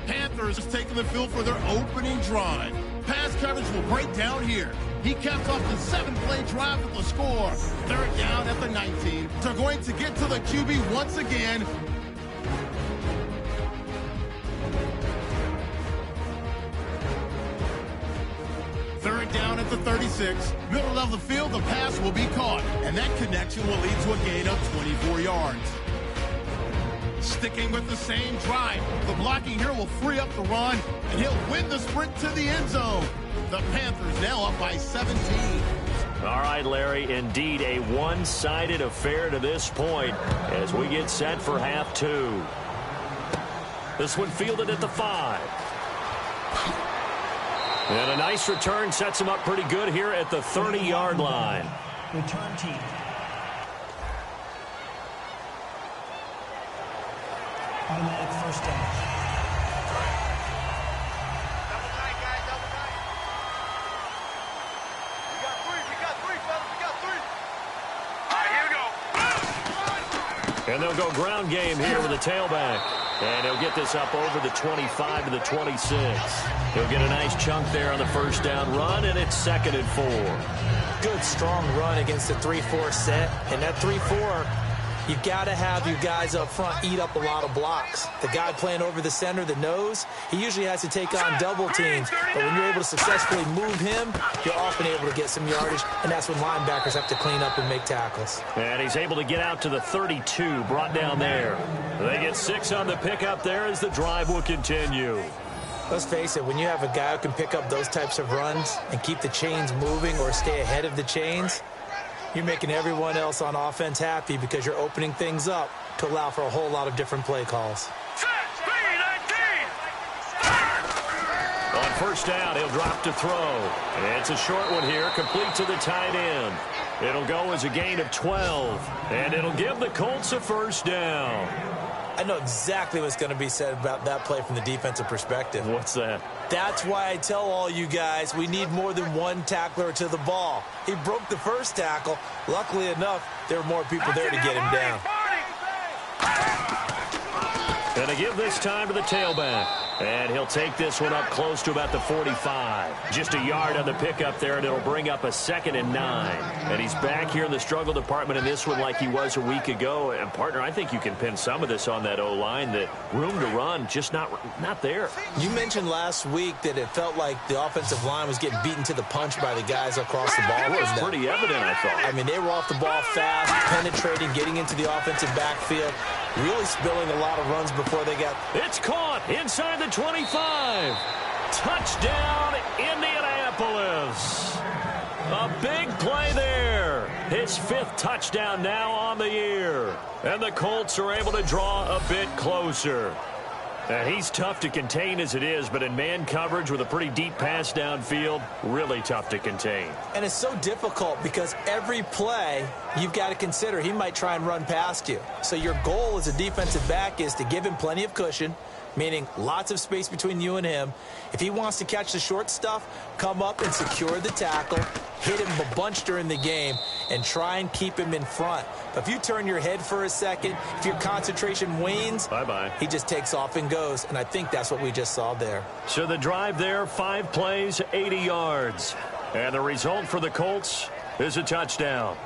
Speaker 1: Panthers is taking the field for their opening drive. Pass coverage will break down here. He caps off the 7-play drive with the score. Third down at the 19. They're going to get to the QB once again. Third down at the 36. Middle of the field, the pass will be caught. And that connection will lead to a gain of 24 yards. Sticking with the same drive, the blocking here will free up the run, and he'll win the sprint to the end zone. The Panthers now up by 17.
Speaker 2: All right, Larry, indeed a one-sided affair to this point as we get set for half two. This one fielded at the 5. And a nice return sets him up pretty good here at the 30-yard line.
Speaker 5: Return team. Automatic first down.
Speaker 4: Double tight, guys, double tight. We got three, fellas, we got three. All right, here we go.
Speaker 2: And they'll go ground game here with a tailback. And he'll get this up over the 25 to the 26. He'll get a nice chunk there on the first down run, and it's 2nd and 4.
Speaker 3: Good, strong run against the 3-4 set. And that 3-4, you've got to have you guys up front eat up a lot of blocks. The guy playing over the center, the nose, he usually has to take on double teams. But when you're able to successfully move him, you're often able to get some yardage, and that's when linebackers have to clean up and make tackles.
Speaker 2: And he's able to get out to the 32, brought down there. They get 6 on the pickup there as the drive will continue.
Speaker 3: Let's face it, when you have a guy who can pick up those types of runs and keep the chains moving or stay ahead of the chains, you're making everyone else on offense happy because you're opening things up to allow for a whole lot of different play calls.
Speaker 2: On first down, he'll drop to throw. It's a short one here, complete to the tight end. It'll go as a gain of 12, and it'll give the Colts a first down.
Speaker 3: I know exactly what's going to be said about that play from the defensive perspective.
Speaker 2: What's that?
Speaker 3: That's why I tell all you guys we need more than one tackler to the ball. He broke the first tackle. Luckily enough, there were more people there to get him down.
Speaker 2: And they give this time to the tailback. And he'll take this one up close to about the 45. Just a yard on the pickup there, and it'll bring up a 2nd and 9. And he's back here in the struggle department in this one like he was a week ago. And, partner, I think you can pin some of this on that O-line, that room to run just not there.
Speaker 3: You mentioned last week that it felt like the offensive line was getting beaten to the punch by the guys across the ball.
Speaker 2: It was pretty evident, I thought.
Speaker 3: I mean, they were off the ball fast, penetrating, getting into the offensive backfield, really spilling a lot of runs before they got...
Speaker 2: It's caught inside the 25. Touchdown, Indianapolis. A big play there. His 5th touchdown now on the year. And the Colts are able to draw a bit closer. And he's tough to contain as it is, but in man coverage with a pretty deep pass downfield, really tough to contain.
Speaker 3: And it's so difficult because every play you've got to consider he might try and run past you. So your goal as a defensive back is to give him plenty of cushion, meaning lots of space between you and him. If he wants to catch the short stuff, come up and secure the tackle, hit him a bunch during the game, and try and keep him in front. But if you turn your head for a second, if your concentration wanes,
Speaker 2: bye-bye.
Speaker 3: He just takes off and goes, and I think that's what we just saw there.
Speaker 2: So the drive there, 5 plays, 80 yards. And the result for the Colts is a touchdown.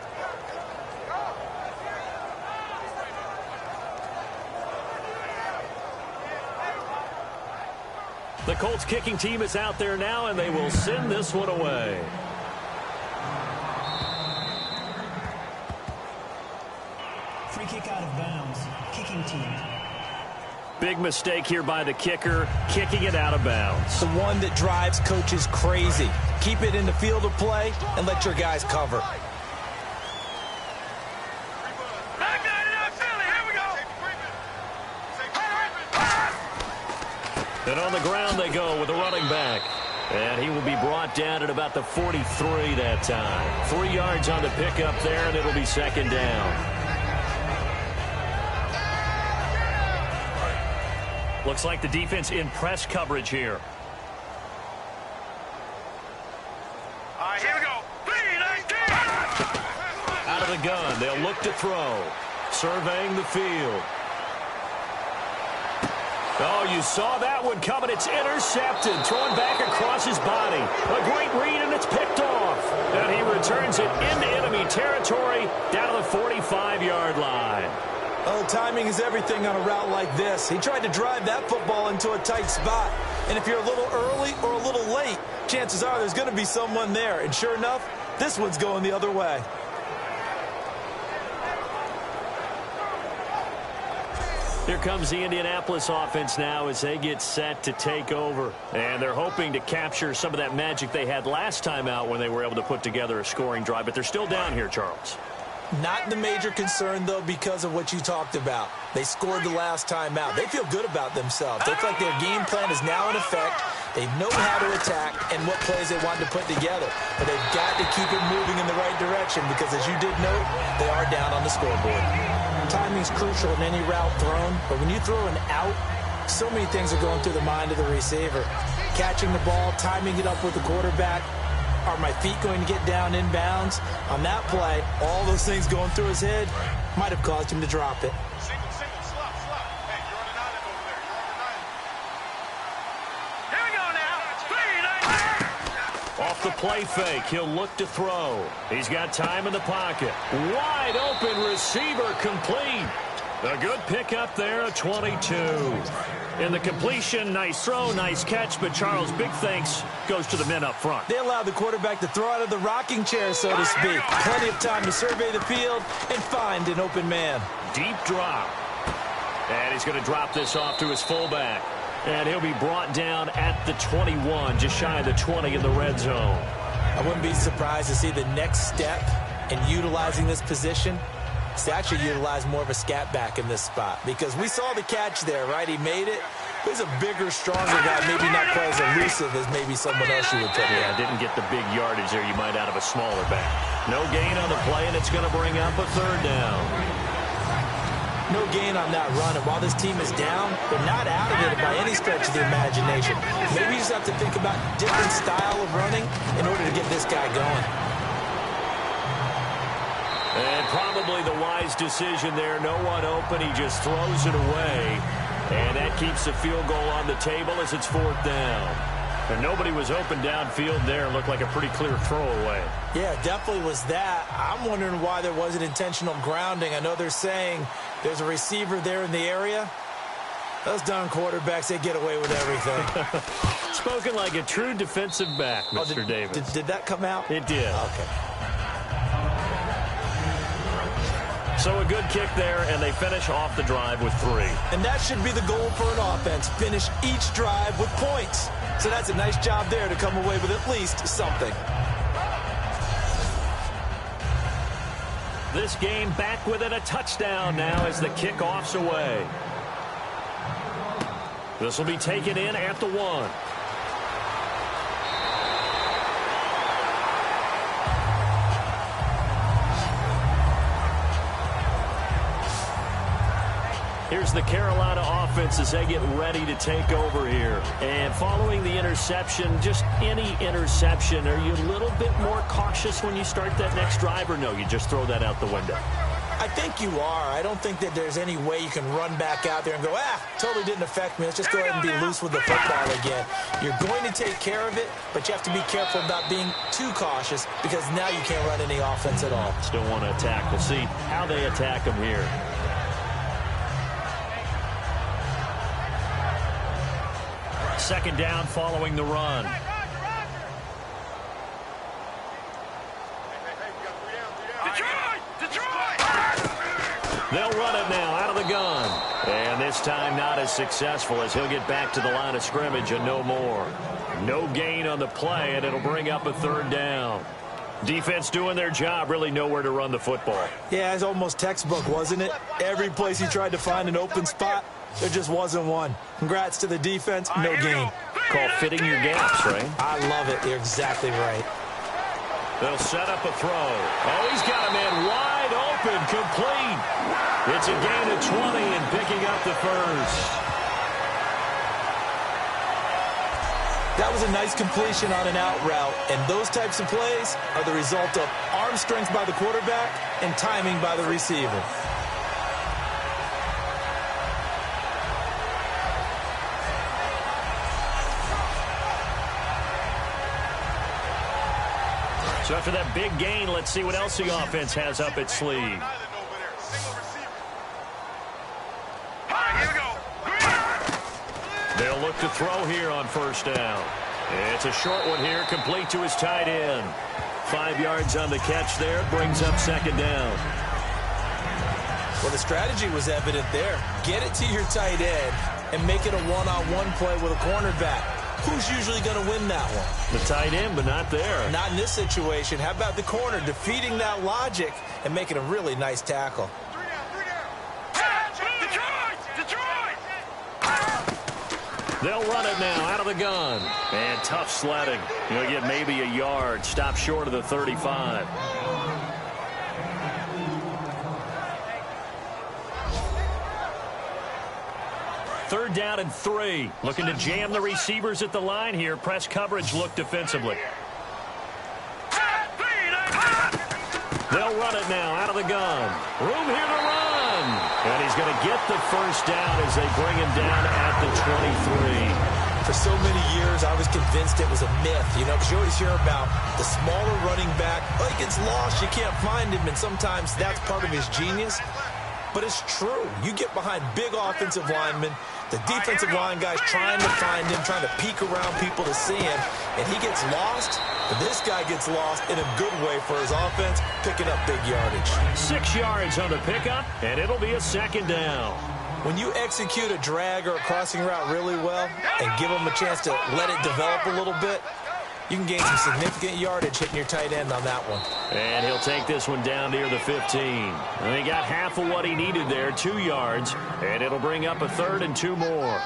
Speaker 2: The Colts kicking team is out there now, and they will send this one away.
Speaker 5: Free kick out of bounds. Kicking team.
Speaker 2: Big mistake here by the kicker, kicking it out of bounds.
Speaker 3: The one that drives coaches crazy. Keep it in the field of play and let your guys cover.
Speaker 2: And on the ground they go with the running back. And he will be brought down at about the 43 that time. 3 yards on the pickup there, and it'll be second down. Looks like the defense in press coverage here.
Speaker 4: All right, here we go.
Speaker 2: Out of the gun, they'll look to throw. Surveying the field. Oh, you saw that one coming. It's intercepted. Thrown back across his body. A great read, and it's picked off. And he returns it into enemy territory down to the 45-yard line.
Speaker 3: Oh, timing is everything on a route like this. He tried to drive that football into a tight spot. And if you're a little early or a little late, chances are there's going to be someone there. And sure enough, this one's going the other way.
Speaker 2: Here comes the Indianapolis offense now as they get set to take over. And they're hoping to capture some of that magic they had last time out when they were able to put together a scoring drive. But they're still down here, Charles.
Speaker 3: Not the major concern, though, because of what you talked about. They scored the last time out. They feel good about themselves. They feel like their game plan is now in effect. They know how to attack and what plays they want to put together. But they've got to keep it moving in the right direction because, as you did note, they are down on the scoreboard. Timing is crucial in any route thrown, but when you throw an out, so many things are going through the mind of the receiver. Catching the ball, timing it up with the quarterback. Are my feet going to get down inbounds? On that play, all those things going through his head might have caused him to drop it.
Speaker 4: Single, slop. Hey, you're on an island over there. You're on an island. Here we go now.
Speaker 2: Off the play fake, he'll look to throw. He's got time in the pocket. Wide open receiver complete. A good pickup there, a 22. In the completion, nice throw, nice catch, but Charles, big thanks goes to the men up front.
Speaker 3: They allowed the quarterback to throw out of the rocking chair, so to speak. Plenty of time to survey the field and find an open man.
Speaker 2: Deep drop. And he's going to drop this off to his fullback. And he'll be brought down at the 21, just shy of the 20 in the red zone.
Speaker 3: I wouldn't be surprised to see the next step in utilizing this position is to actually utilize more of a scat back in this spot. Because we saw the catch there, right? He made it. He's a bigger, stronger guy, maybe not quite as elusive as maybe someone else you would put in.
Speaker 2: Yeah, didn't get the big yardage there you might out of a smaller back. No gain on the play, and it's going to bring up a third down.
Speaker 3: No gain on that run, and while this team is down, they're not out of it by any stretch of the imagination. Maybe you just have to think about different style of running in order to get this guy going.
Speaker 2: And probably the wise decision there. No one open. He just throws it away. And that keeps the field goal on the table as it's fourth down. And nobody was open downfield there. Looked like a pretty clear throwaway.
Speaker 3: Yeah, definitely was that. I'm wondering why there wasn't intentional grounding. I know they're saying there's a receiver there in the area. Those darn quarterbacks, they get away with everything.
Speaker 2: Spoken like a true defensive back, Mr. Davis.
Speaker 3: Did that come out?
Speaker 2: It did.
Speaker 3: Okay.
Speaker 2: So a good kick there, and they finish off the drive with 3.
Speaker 3: And that should be the goal for an offense. Finish each drive with points. So that's a nice job there to come away with at least something.
Speaker 2: This game back within a touchdown now as the kickoff's away. This will be taken in at the 1. Here's the Carolina offense as they get ready to take over here. And following the interception, just any interception, are you a little bit more cautious when you start that next drive, or no, you just throw that out the window?
Speaker 3: I think you are. I don't think that there's any way you can run back out there and go, totally didn't affect me. Let's just go ahead and be loose with the football again. You're going to take care of it, but you have to be careful about being too cautious because now you can't run any offense at all.
Speaker 2: Still want to attack. We'll see how they attack them here. Second down following the run. They'll run it now out of the gun. And this time not as successful as he'll get back to the line of scrimmage and no more. No gain on the play, and it'll bring up a third down. Defense doing their job, really nowhere to run the football.
Speaker 3: Yeah, it's almost textbook, wasn't it? Every place he tried to find an open spot, There just wasn't one. Congrats to the defense. No gain.
Speaker 2: Call fitting your gaps, right?
Speaker 3: I love it. You're exactly right.
Speaker 2: They'll set up a throw. Oh, he's got a man wide open, complete. It's a gain of 20 and picking up the first.
Speaker 3: That was a nice completion on an out route, and those types of plays are the result of arm strength by the quarterback and timing by the receiver.
Speaker 2: So after that big gain, let's see what else the offense has up its sleeve. They'll look to throw here on first down. It's a short one here, complete to his tight end. 5 yards on the catch there, brings up second down.
Speaker 3: Well, the strategy was evident there. Get it to your tight end and make it a one-on-one play with a cornerback. Who's usually going to win that one?
Speaker 2: The tight end, but not there.
Speaker 3: Not in this situation. How about the corner defeating that logic and making a really nice tackle?
Speaker 2: They'll run it now out of the gun. And tough sledding. He'll get maybe a yard. Stop short of the 35. Third down and 3. Looking to jam the receivers at the line here. Press coverage look defensively. They'll run it now out of the gun. Room here to run. And he's going to get the first down as they bring him down at the 23.
Speaker 3: For so many years, I was convinced it was a myth, because you always hear about the smaller running back. Oh, he gets lost. You can't find him, and sometimes that's part of his genius. But it's true. You get behind big offensive linemen, the defensive line guys trying to find him, trying to peek around people to see him, and he gets lost. But this guy gets lost in a good way for his offense, picking up big yardage.
Speaker 2: 6 yards on the pickup, and it'll be a second down.
Speaker 3: When you execute a drag or a crossing route really well and give them a chance to let it develop a little bit, you can gain some significant yardage hitting your tight end on that one.
Speaker 2: And he'll take this one down near the 15. And he got half of what he needed there, 2 yards. And it'll bring up a 3rd and 2 more.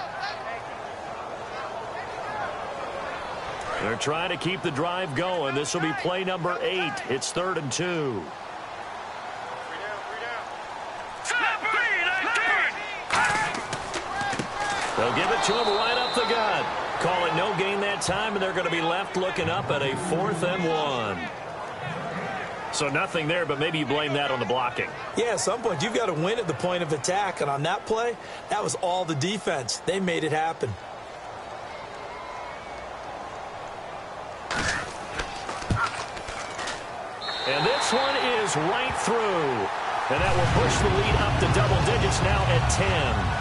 Speaker 2: They're trying to keep the drive going. This will be play number 8. It's 3rd and 2. They'll give it to him right up the gut. Call it no gain that time, and they're going to be left looking up at a 4th and 1. So nothing there, but maybe you blame that on the blocking.
Speaker 3: Yeah, at some point, you've got to win at the point of attack. And on that play, that was all the defense. They made it happen.
Speaker 2: And this one is right through. And that will push the lead up to double digits now at 10.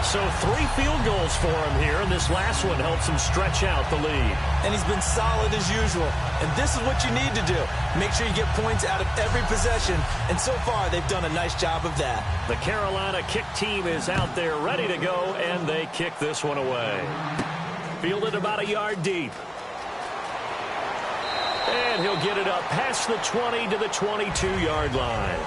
Speaker 2: So 3 field goals for him here, and this last one helps him stretch out the lead.
Speaker 3: And he's been solid as usual. And this is what you need to do. Make sure you get points out of every possession. And so far, they've done a nice job of that.
Speaker 2: The Carolina kick team is out there ready to go, and they kick this one away. Fielded about a yard deep. And he'll get it up past the 20 to the 22-yard line.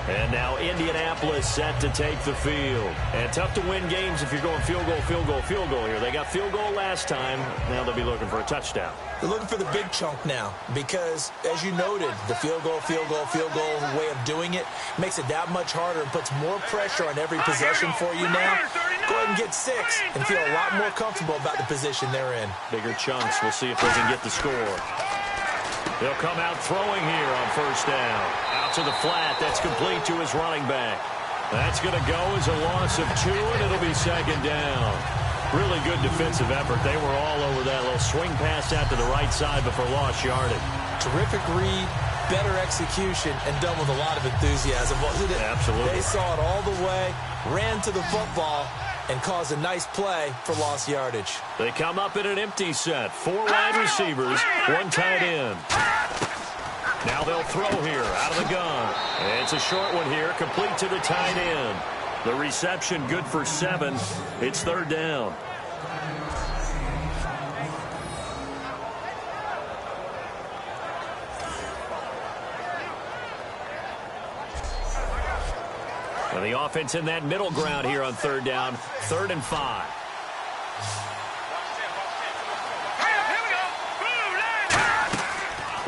Speaker 2: And now Indianapolis set to take the field. And tough to win games if you're going field goal, field goal, field goal here. They got field goal last time. Now they'll be looking for a touchdown.
Speaker 3: They're looking for the big chunk now because, as you noted, the field goal way of doing it makes it that much harder and puts more pressure on every possession for you now. Go ahead and get 6 and feel a lot more comfortable about the position they're in.
Speaker 2: Bigger chunks. We'll see if they can get the score. They'll come out throwing here on first down. Out to the flat. That's complete to his running back. That's going to go as a loss of 2, and it'll be second down. Really good defensive effort. They were all over that little swing pass out to the right side before lost yardage.
Speaker 3: Terrific read, better execution, and done with a lot of enthusiasm, wasn't it?
Speaker 2: Absolutely.
Speaker 3: They saw it all the way, ran to the football, and caused a nice play for lost yardage.
Speaker 2: They come up in an empty set. 4 wide receivers, 1 tight end. Now they'll throw here out of the gun. And it's a short one here, complete to the tight end. The reception good for 7. It's 3rd down. And the offense in that middle ground here on third down, 3rd and 5.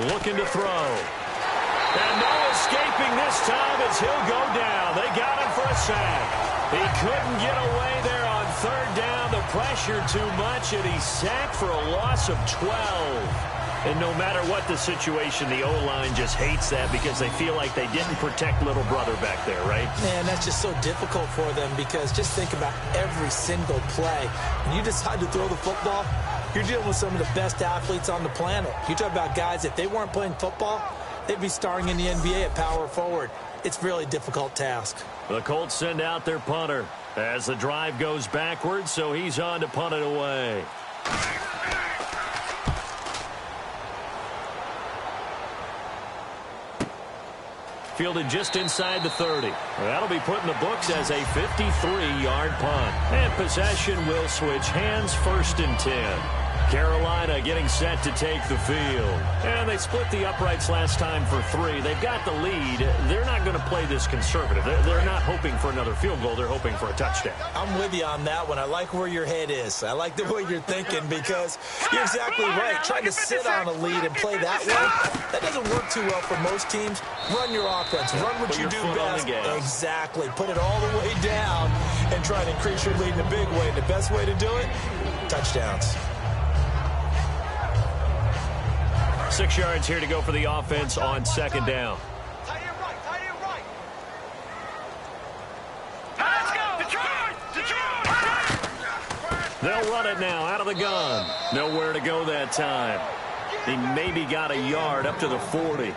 Speaker 2: Looking to throw. And no escaping this time as he'll go down. They got him for a sack. He couldn't get away there on 3rd down. The pressure too much, and he's sacked for a loss of 12. And no matter what the situation, the O-line just hates that because they feel like they didn't protect little brother back there, right?
Speaker 3: Man, that's just so difficult for them because just think about every single play. When you decide to throw the football, you're dealing with some of the best athletes on the planet. You talk about guys, if they weren't playing football, they'd be starring in the NBA at power forward. It's a really difficult task.
Speaker 2: The Colts send out their punter as the drive goes backwards, so he's on to punt it away. Fielded just inside the 30. That'll be put in the books as a 53-yard punt. And possession will switch hands, 1st and 10. Carolina getting set to take the field. And they split the uprights last time for 3. They've got the lead. They're not going to play this conservative. They're not hoping for another field goal. They're hoping for a touchdown.
Speaker 3: I'm with you on that one. I like where your head is. I like the way you're thinking because you're exactly right. Trying to sit on a lead and play that way, that doesn't work too well for most teams. Run your offense. Run what you do best. Exactly. Put it all the way down and try to increase your lead in a big way. And the best way to do it, touchdowns.
Speaker 2: 6 yards here to go for the offense on 2nd down.
Speaker 4: Tight end right, tight end right. Let's go. Detroit.
Speaker 2: They'll run it now out of the gun. Nowhere to go that time. He maybe got a yard up to the 40.
Speaker 4: Hey,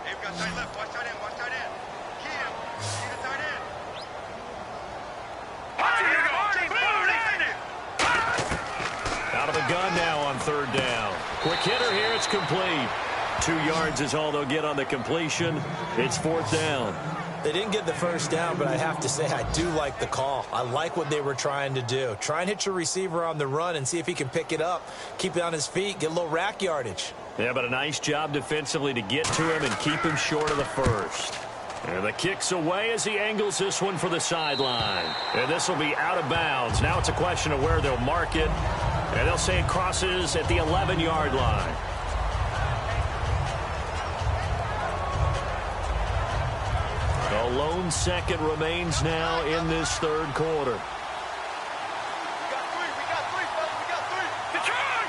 Speaker 4: we got tight left. Watch tight end. Watch tight end. Kim, see the tight end.
Speaker 2: Out of the gun now on 3rd down. Quick hitter here. It's complete. 2 yards is all they'll get on the completion. It's 4th down.
Speaker 3: They didn't get the 1st down, but I have to say I do like the call. I like what they were trying to do. Try and hit your receiver on the run and see if he can pick it up. Keep it on his feet. Get a little rack yardage.
Speaker 2: Yeah, but a nice job defensively to get to him and keep him short of the 1st. And the kick's away as he angles this one for the sideline. And this will be out of bounds. Now it's a question of where they'll mark it. And they'll say it crosses at the 11-yard line. A lone second remains now in this 3rd quarter.
Speaker 4: We got three, fellas. We got 3. Detroit!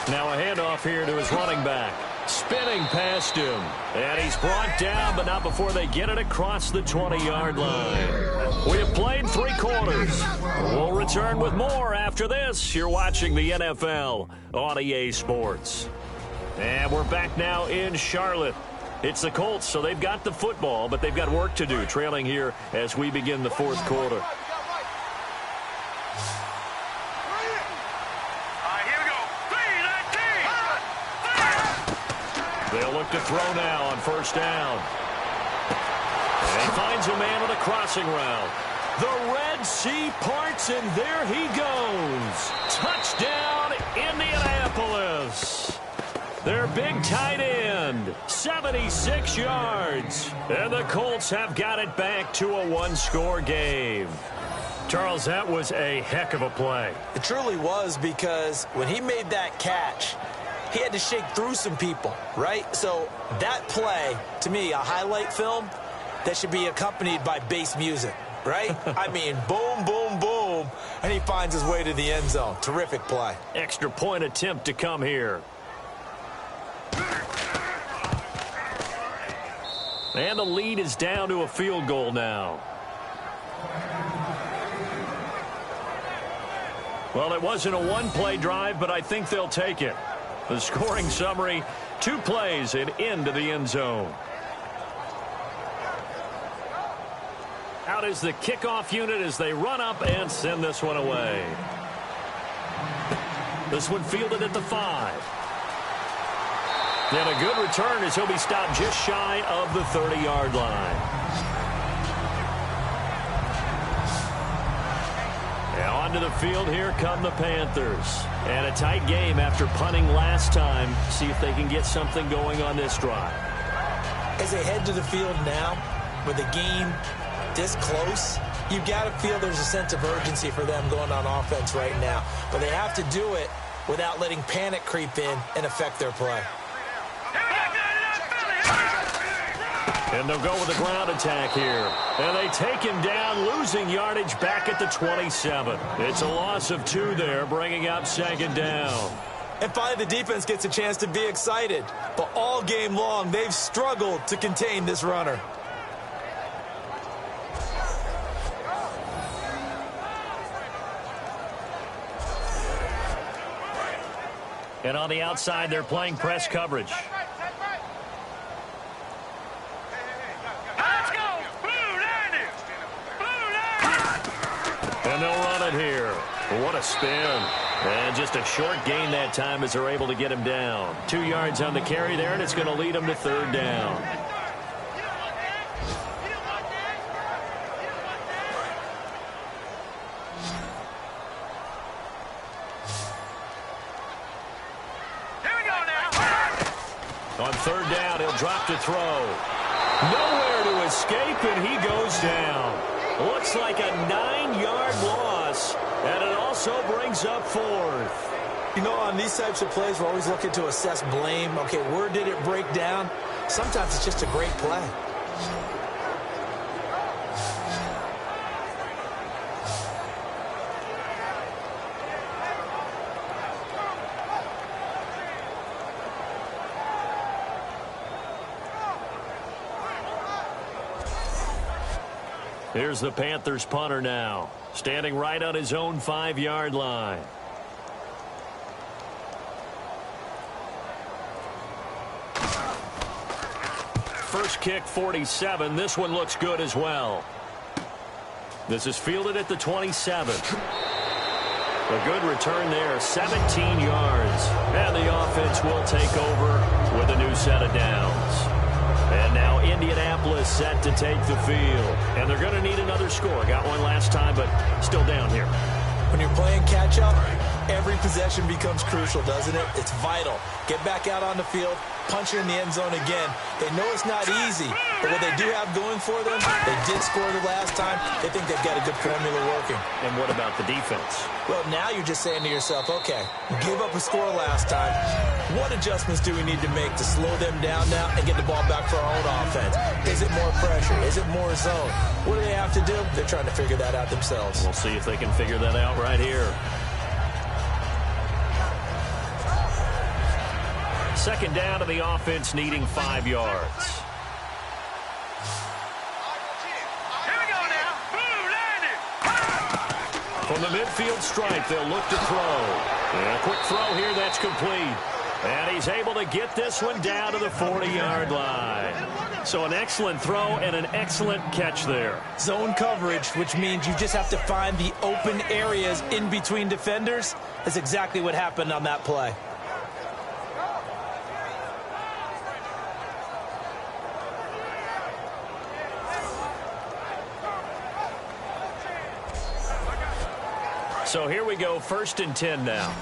Speaker 2: Now a handoff here to his running back. Spinning past him. And he's brought down, but not before they get it across the 20-yard line. We have played 3 quarters. We'll return with more after this. You're watching the NFL on EA Sports. And we're back now in Charlotte. It's the Colts, so they've got the football, but they've got work to do, trailing here as we begin the 4th quarter. They'll look to throw now on 1st down. And he finds a man on a crossing route. The Red Sea parts, and there he goes. Touchdown, Indianapolis. Their big tight end, 76 yards. And the Colts have got it back to a 1-score game. Charles, that was a heck of a play.
Speaker 3: It truly was because when he made that catch, he had to shake through some people, right? So that play, to me, a highlight film that should be accompanied by bass music, right? I mean, boom, boom, boom, and he finds his way to the end zone. Terrific play.
Speaker 2: Extra point attempt to come here. And the lead is down to a field goal now. Well, it wasn't a one-play drive, but I think they'll take it. The scoring summary, 2 plays and into the end zone. Out is the kickoff unit as they run up and send this one away. This one fielded at the 5. And a good return as he'll be stopped just shy of the 30-yard line. Now Onto the field here come the Panthers. And a tight game after punting last time. See if they can get something going on this drive.
Speaker 3: As they head to the field now, with the game this close, you've got to feel there's a sense of urgency for them going on offense right now. But they have to do it without letting panic creep in and affect their play.
Speaker 2: And they'll go with a ground attack here. And they take him down, losing yardage back at the 27. It's a loss of 2 there, bringing up 2nd down.
Speaker 3: And finally, the defense gets a chance to be excited. But all game long, they've struggled to contain this runner.
Speaker 2: And on the outside, they're playing press coverage. And they'll run it here. What a spin. And just a short gain that time as they're able to get him down. 2 yards on the carry there, and it's going to lead them to 3rd down. On 3rd down, he'll drop to throw. Nowhere to escape, and he goes down. Looks like a 9-yard loss, and it also brings up 4th.
Speaker 3: You know, on these types of plays, we're always looking to assess blame. Okay, where did it break down? Sometimes it's just a great play.
Speaker 2: Here's the Panthers punter now, standing right on his own 5-yard line. First kick, 47. This one looks good as well. This is fielded at the 27. A good return there, 17 yards. And the offense will take over with a new set of downs. And now Indianapolis set to take the field. And they're going to need another score. Got one last time, but still down here.
Speaker 3: When you're playing catch-up, every possession becomes crucial, doesn't it? It's vital. Get back out on the field, punch it in the end zone again. They know it's not easy, but what they do have going for them, they did score the last time. They think they've got a good formula working.
Speaker 2: And what about the defense?
Speaker 3: Well, now you're just saying to yourself, okay, give up a score last time. What adjustments do we need to make to slow them down now and get the ball back for our own offense? Is it more pressure? Is it more zone? What do they have to do? They're trying to figure that out themselves.
Speaker 2: We'll see if they can figure that out right here. 2nd down to the offense, needing 5 yards. From the midfield stripe, they'll look to throw. And a quick throw here, that's complete. And he's able to get this one down to the 40-yard line. So an excellent throw and an excellent catch there.
Speaker 3: Zone coverage, which means you just have to find the open areas in between defenders. That's exactly what happened on that play.
Speaker 2: So here we go, 1st and 10 now.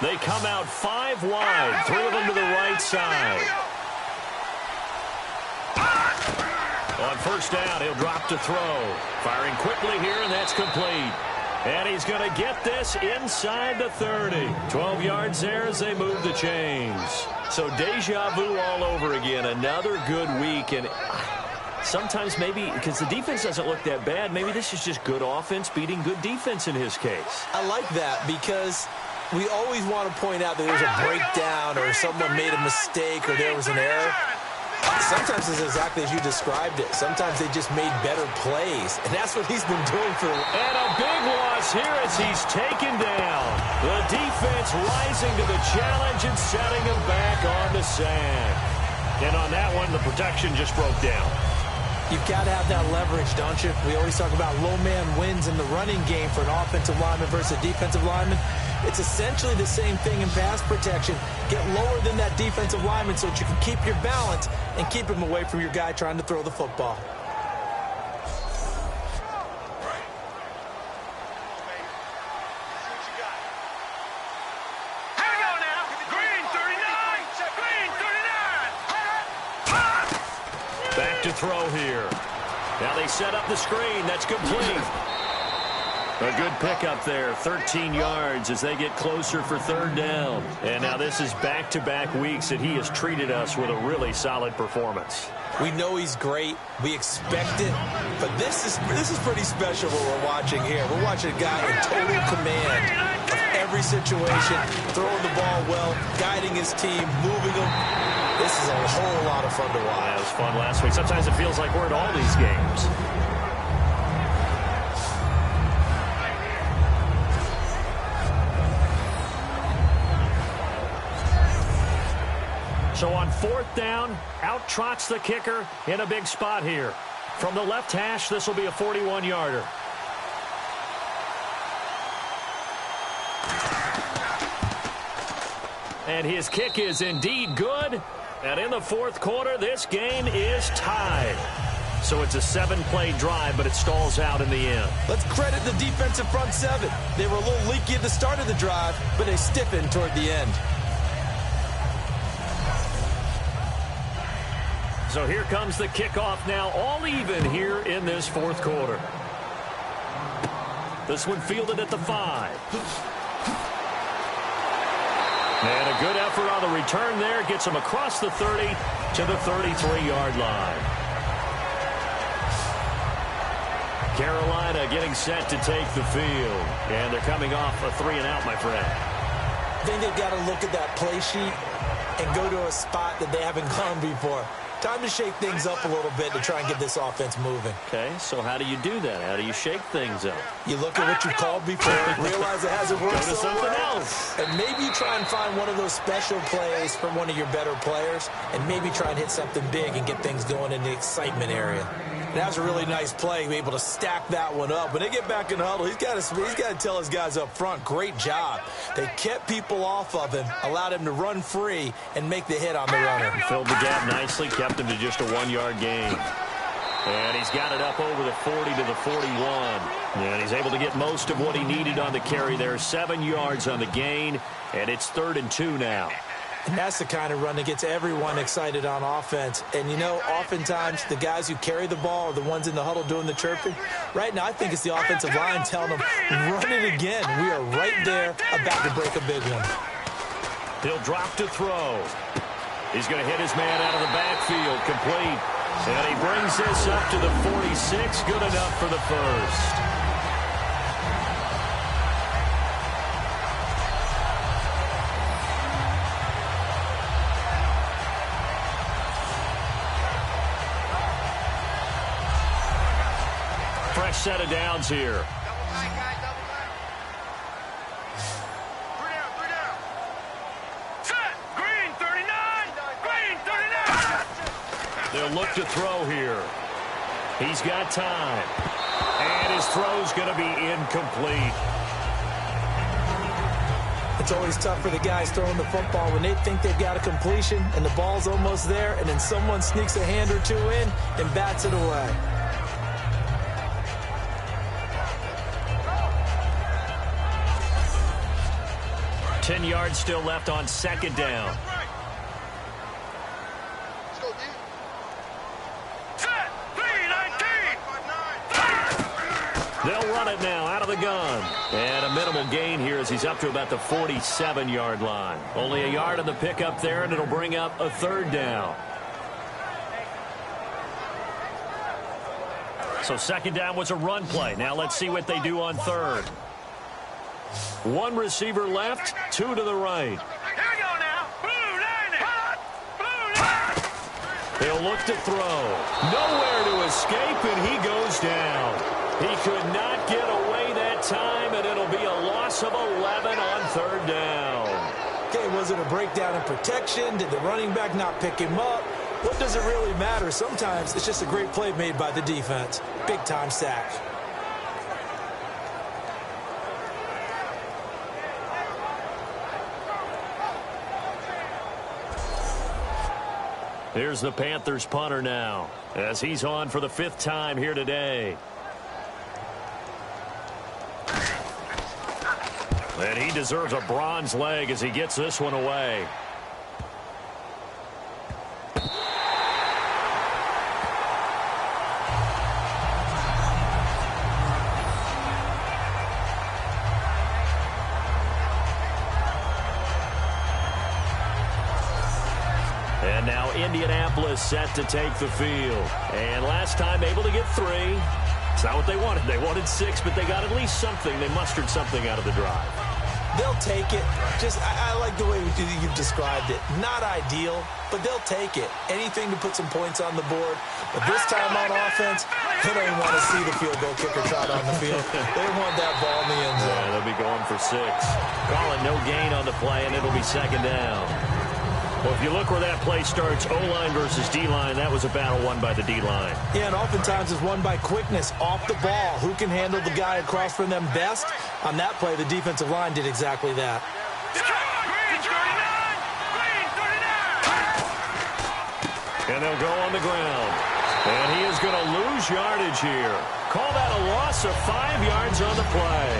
Speaker 2: They come out 5 wide, 3 of them to the right side. On 1st down, he'll drop to throw. Firing quickly here, and that's complete. And he's going to get this inside the 30. 12 yards there as they move the chains. So deja vu all over again. Another good week, and sometimes maybe, because the defense doesn't look that bad, maybe this is just good offense beating good defense in his case.
Speaker 3: I like that because we always want to point out that there's a breakdown or someone made a mistake or there was an error. Sometimes it's exactly as you described it. Sometimes they just made better plays, and that's what he's been doing for them.
Speaker 2: And a big loss here as he's taken down. The defense rising to the challenge and setting him back on the sack. And on that one, the protection just broke down.
Speaker 3: You've got to have that leverage, don't you? We always talk about low man wins in the running game for an offensive lineman versus a defensive lineman. It's essentially the same thing in pass protection. Get lower than that defensive lineman so that you can keep your balance and keep him away from your guy trying to throw the football.
Speaker 2: to throw here. Now they set up the screen. That's complete. A good pickup there, 13 yards as they get closer for third down. And now this is back-to-back weeks that he has treated us with a really solid performance.
Speaker 3: We know he's great. We expect it. But this is pretty special what we're watching here. We're watching a guy in total command of every situation, throwing the ball well, guiding his team, moving them. This is a whole lot of fun to watch.
Speaker 2: Yeah, it was fun last week. Sometimes it feels like we're at all these games. So on fourth down, out trots the kicker in a big spot here. From the left hash, this will be a 41-yarder. And his kick is indeed good. And in the fourth quarter, this game is tied. So it's a 7-play drive, but it stalls out in the end.
Speaker 3: Let's credit the defensive front seven. They were a little leaky at the start of the drive, but they stiffened toward the end.
Speaker 2: So here comes the kickoff now, all even here in this fourth quarter. This one fielded at the 5. And a good effort on the return there. Gets him across the 30 to the 33-yard line. Carolina getting set to take the field. And they're coming off a 3-and-out, my friend.
Speaker 3: I think they've got to look at that play sheet and go to a spot that they haven't gone before. Time to shake things up a little bit to try and get this offense moving.
Speaker 2: Okay, so how do you do that? How do you shake things up?
Speaker 3: You look at what you called before, realize it hasn't worked.
Speaker 2: Go to something else.
Speaker 3: And maybe you try and find one of those special plays from one of your better players, and maybe try and hit something big and get things going in the excitement area. And that was a really nice play, be able to stack that one up. When they get back in the huddle, he's got to tell his guys up front, great job. They kept people off of him, allowed him to run free, and make the hit on the runner.
Speaker 2: He filled the gap nicely, kept him to just a 1-yard gain. And he's got it up over the 40 to the 41. And he's able to get most of what he needed on the carry there. 7 yards on the gain, and it's 3rd and 2 now.
Speaker 3: And that's the kind of run that gets everyone excited on offense. And, you know, oftentimes the guys who carry the ball are the ones in the huddle doing the chirping. Right now, I think it's the offensive line telling them, run it again. We are right there about to break a big one.
Speaker 2: He'll drop to throw. He's going to hit his man out of the backfield, complete. And he brings this up to the 46, good enough for the first. Fresh set of downs here.
Speaker 4: Double tight, guys, double tight. 3 down. Set. Green 39. Green 39.
Speaker 2: They'll look to throw here. He's got time. And his throw's going to be incomplete.
Speaker 3: It's always tough for the guys throwing the football when they think they've got a completion and the ball's almost there, and then someone sneaks a hand or two in and bats it away.
Speaker 2: 10 yards still left on 2nd down.
Speaker 4: Let's go, D. Set. 3-19.
Speaker 2: They'll run it now out of the gun. And a minimal gain here as he's up to about the 47-yard line. Only a yard on the pickup there, and it'll bring up a 3rd down. So 2nd down was a run play. Now let's see what they do on 3rd. 1 receiver left, 2 to the right.
Speaker 4: Here we go now. Blue line it. Blue line.
Speaker 2: They'll look to throw. Nowhere to escape, and he goes down. He could not get away that time, and it'll be a loss of 11 on 3rd down.
Speaker 3: Okay, was it a breakdown in protection? Did the running back not pick him up? What does it really matter? Sometimes it's just a great play made by the defense. Big-time sack.
Speaker 2: Here's the Panthers punter now as he's on for the 5th time here today. And he deserves a bronze leg as he gets this one away. Indianapolis set to take the field. And last time able to get 3. It's not what they wanted. They wanted 6, but they got at least something. They mustered something out of the drive.
Speaker 3: They'll take it. I like the way you've described it. Not ideal, but they'll take it. Anything to put some points on the board. But this time on offense, they don't even want to see the field goal kicker trot on the field. They want that ball in the end zone.
Speaker 2: Yeah, they'll be going for 6. Call it no gain on the play, and it'll be 2nd down. Well, if you look where that play starts, O-line versus D-line, that was a battle won by the D-line.
Speaker 3: Yeah, and oftentimes it's won by quickness off the ball. Who can handle the guy across from them best? On that play, the defensive line did exactly that.
Speaker 2: And they'll go on the ground. And he is going to lose yardage here. Call that a loss of 5 yards on the play.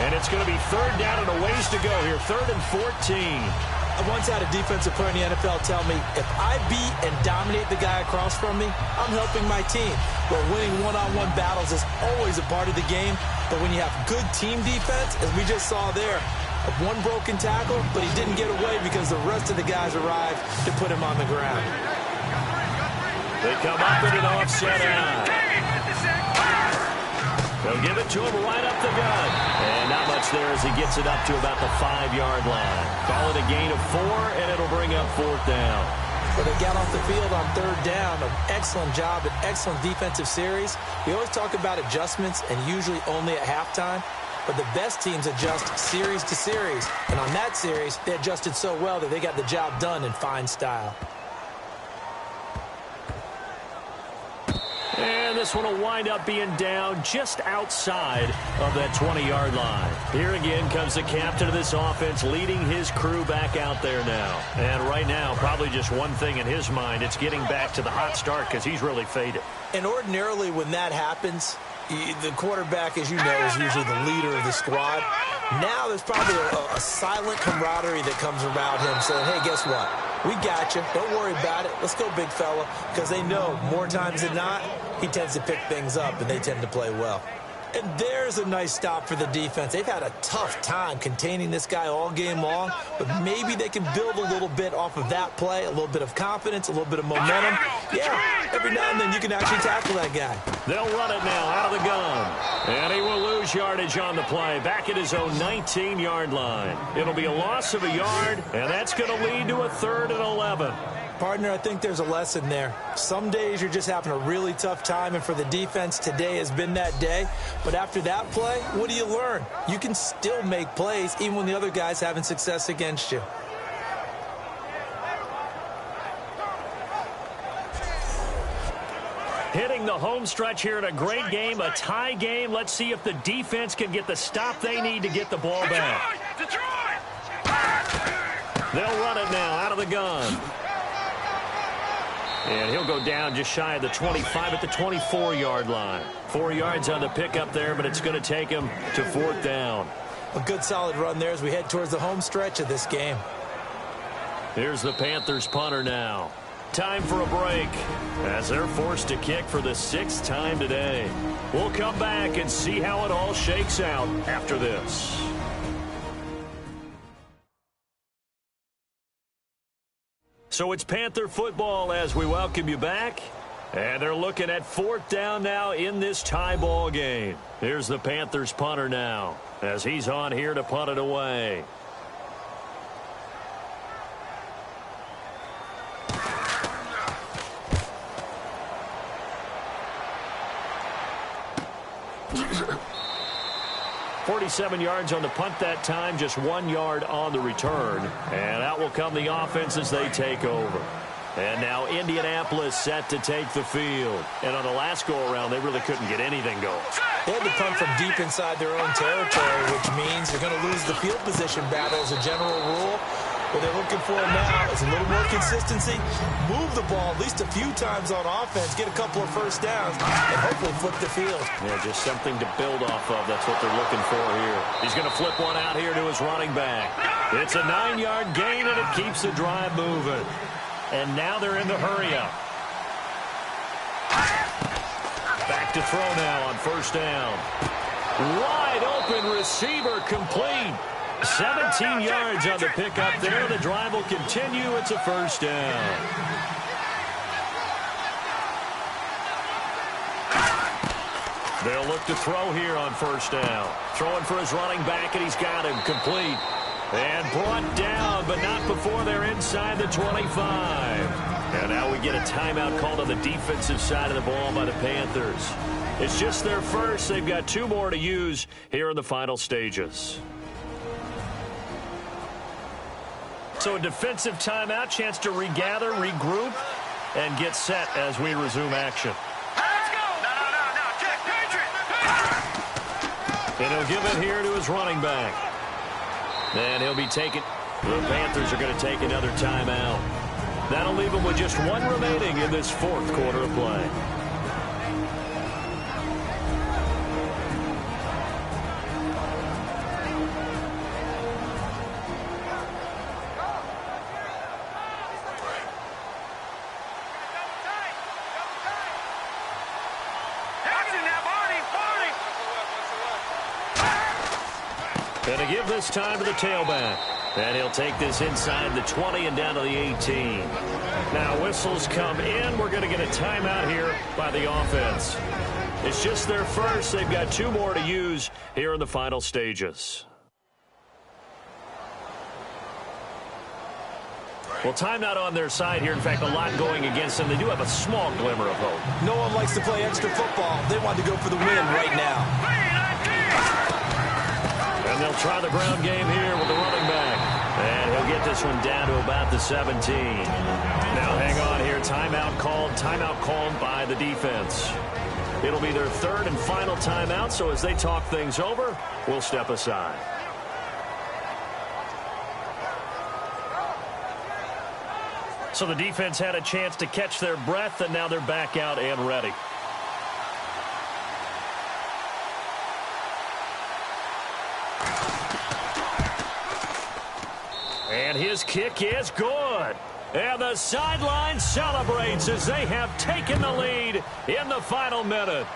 Speaker 2: And it's going to be 3rd down and a ways to go here, 3rd and 14.
Speaker 3: I once had a defensive player in the NFL tell me, if I beat and dominate the guy across from me, I'm helping my team. Well, winning one-on-one battles is always a part of the game, but when you have good team defense, as we just saw there, one broken tackle, but he didn't get away because the rest of the guys arrived to put him on the ground.
Speaker 2: They come up with an offset out. They'll give it to him right up the gut. And not much there as he gets it up to about the 5-yard line. Call it a gain of 4, and it'll bring up 4th down.
Speaker 3: Well, they got off the field on 3rd down. An excellent job, an excellent defensive series. We always talk about adjustments, and usually only at halftime. But the best teams adjust series to series. And on that series, they adjusted so well that they got the job done in fine style.
Speaker 2: And this one will wind up being down just outside of that 20-yard line. Here again comes the captain of this offense leading his crew back out there now. And right now, probably just one thing in his mind. It's getting back to the hot start because he's really faded.
Speaker 3: And ordinarily when that happens, the quarterback, as you know, is usually the leader of the squad. Now there's probably a silent camaraderie that comes around him saying, hey, guess what? We got you. Don't worry about it. Let's go, big fella. Because they know more times than not, he tends to pick things up, and they tend to play well. And there's a nice stop for the defense. They've had a tough time containing this guy all game long, but maybe they can build a little bit off of that play, a little bit of confidence, a little bit of momentum. Yeah, every now and then you can actually tackle that guy.
Speaker 2: They'll run it now out of the gun. And he will lose yardage on the play, back at his own 19-yard line. It'll be a loss of a yard, and that's going to lead to a 3rd and 11.
Speaker 3: Partner, I think there's a lesson there. Some days you're just having a really tough time, and for the defense, today has been that day. But after that play, what do you learn? You can still make plays even when the other guy's having success against you.
Speaker 2: Hitting the home stretch here in a great game, a tie game. Let's see if the defense can get the stop they need to get the ball back. They'll run it now out of the gun. And he'll go down just shy of the 25 at the 24-yard line. 4 yards on the pickup there, but it's going to take him to 4th down.
Speaker 3: A good solid run there as we head towards the home stretch of this game.
Speaker 2: Here's the Panthers punter now. Time for a break as they're forced to kick for the 6th time today. We'll come back and see how it all shakes out after this. So it's Panther football as we welcome you back. And they're looking at 4th down now in this tie ball game. Here's the Panthers punter now as he's on here to punt it away. .47 yards on the punt that time, just 1 yard on the return. And out will come the offense as they take over. And now Indianapolis set to take the field. And on the last go-around, they really couldn't get anything going.
Speaker 3: They had to punt from deep inside their own territory, which means they're going to lose the field position battle as a general rule. What they're looking for now is a little more consistency, move the ball at least a few times on offense, get a couple of first downs, and hopefully flip the field.
Speaker 2: Yeah, just something to build off of. That's what they're looking for here. He's going to flip one out here to his running back. It's a 9-yard gain, and it keeps the drive moving. And now they're in the hurry-up. Back to throw now on 1st down. Wide open receiver complete. 17 yards on the pickup there. The drive will continue. It's a 1st down. They'll look to throw here on first down. Throwing for his running back, and he's got him complete. And brought down, but not before they're inside the 25. And now we get a timeout called on the defensive side of the ball by the Panthers. It's just their first. They've got 2 more to use here in the final stages. So a defensive timeout, chance to regather, regroup, and get set as we resume action. And he'll give it here to his running back. And he'll be taken. The Panthers are going to take another timeout. That'll leave them with just 1 remaining in this 4th quarter of play. Going to give this time to the tailback. And he'll take this inside the 20 and down to the 18. Now whistles come in. We're going to get a timeout here by the offense. It's just their first. They've got 2 more to use here in the final stages. Well, timeout on their side here. In fact, a lot going against them. They do have a small glimmer of hope.
Speaker 3: No one likes to play extra football. They want to go for the win right now.
Speaker 2: And they'll try the ground game here with the running back. And he'll get this one down to about the 17. Now hang on here. Timeout called by the defense. It'll be their 3rd and final timeout, so as they talk things over, we'll step aside. So the defense had a chance to catch their breath, and now they're back out and ready. And his kick is good. And the sideline celebrates as they have taken the lead in the final minute.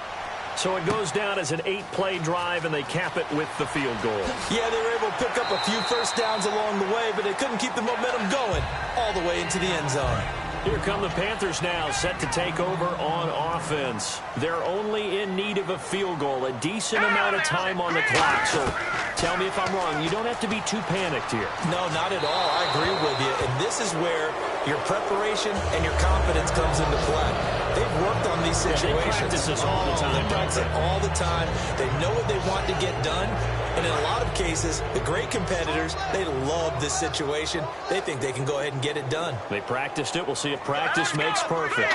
Speaker 2: So it goes down as an 8-play drive, and they cap it with the field goal.
Speaker 3: Yeah, they were able to pick up a few first downs along the way, but they couldn't keep the momentum going all the way into the end zone.
Speaker 2: Here come the Panthers now, set to take over on offense. They're only in need of a field goal, a decent amount of time on the clock. So tell me if I'm wrong. You don't have to be too panicked here.
Speaker 3: No, not at all. I agree with you. And this is where your preparation and your confidence comes into play. They've worked on these situations.
Speaker 2: They practice this all the time.
Speaker 3: They practice it all the time. They know what they want to get done. And in a lot of cases, the great competitors, they love this situation. They think they can go ahead and get it done.
Speaker 2: They practiced it. We'll see if practice makes perfect.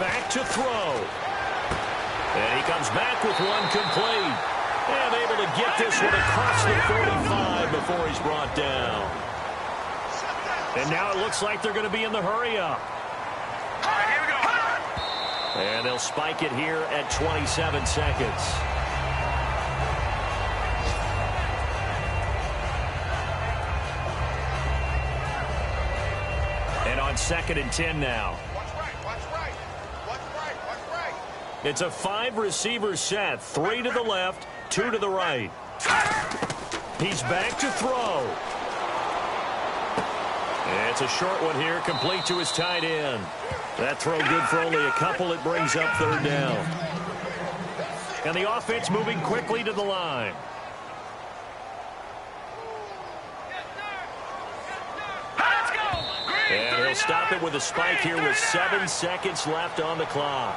Speaker 2: Back to throw. And he comes back with one complete. And able to get this one across the 45 before he's brought down. And now it looks like they're going to be in the hurry-up.
Speaker 4: All right, here we go.
Speaker 2: And they'll spike it here at 27 seconds. And on 2nd and 10 now.
Speaker 4: Watch right.
Speaker 2: It's a 5-receiver set. 3 to the left, 2 to the right. He's back to throw. And it's a short one here, complete to his tight end. That throw good for only a couple. It brings up 3rd down. And the offense moving quickly to the line. And he'll stop it with a spike here with 7 seconds left on the clock.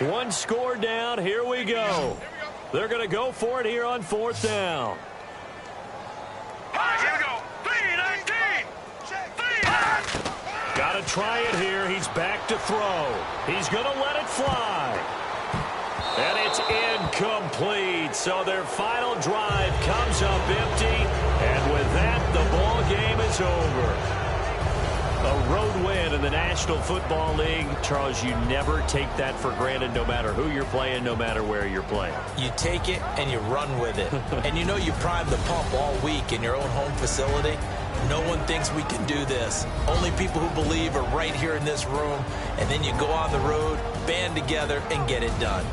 Speaker 2: One score down. Here we go. They're going to go for it here on 4th down.
Speaker 4: Here we go. 3-19.
Speaker 2: Got to try it here. He's back to throw. He's going to let it fly. And it's incomplete. So their final drive comes up empty. And with that, the ball game is over. A road win in the National Football League. Charles, you never take that for granted, no matter who you're playing, no matter where you're playing.
Speaker 3: You take it and you run with it. And you know you prime the pump all week in your own home facility. No one thinks we can do this. Only people who believe are right here in this room. And then you go on the road, band together, and get it done.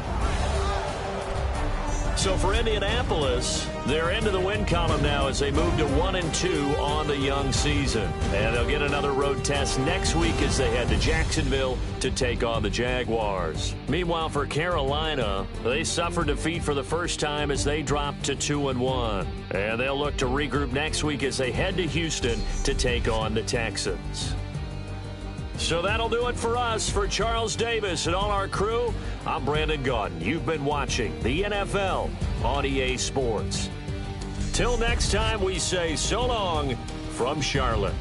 Speaker 2: So for Indianapolis, they're into the win column now as they move to 1-2 on the young season. And they'll get another road test next week as they head to Jacksonville to take on the Jaguars. Meanwhile, for Carolina, they suffered defeat for the first time as they dropped to 2-1. And they'll look to regroup next week as they head to Houston to take on the Texans. So that'll do it for us. For Charles Davis and all our crew, I'm Brandon Gaudin. You've been watching the NFL on EA Sports. Till next time, we say so long from Charlotte.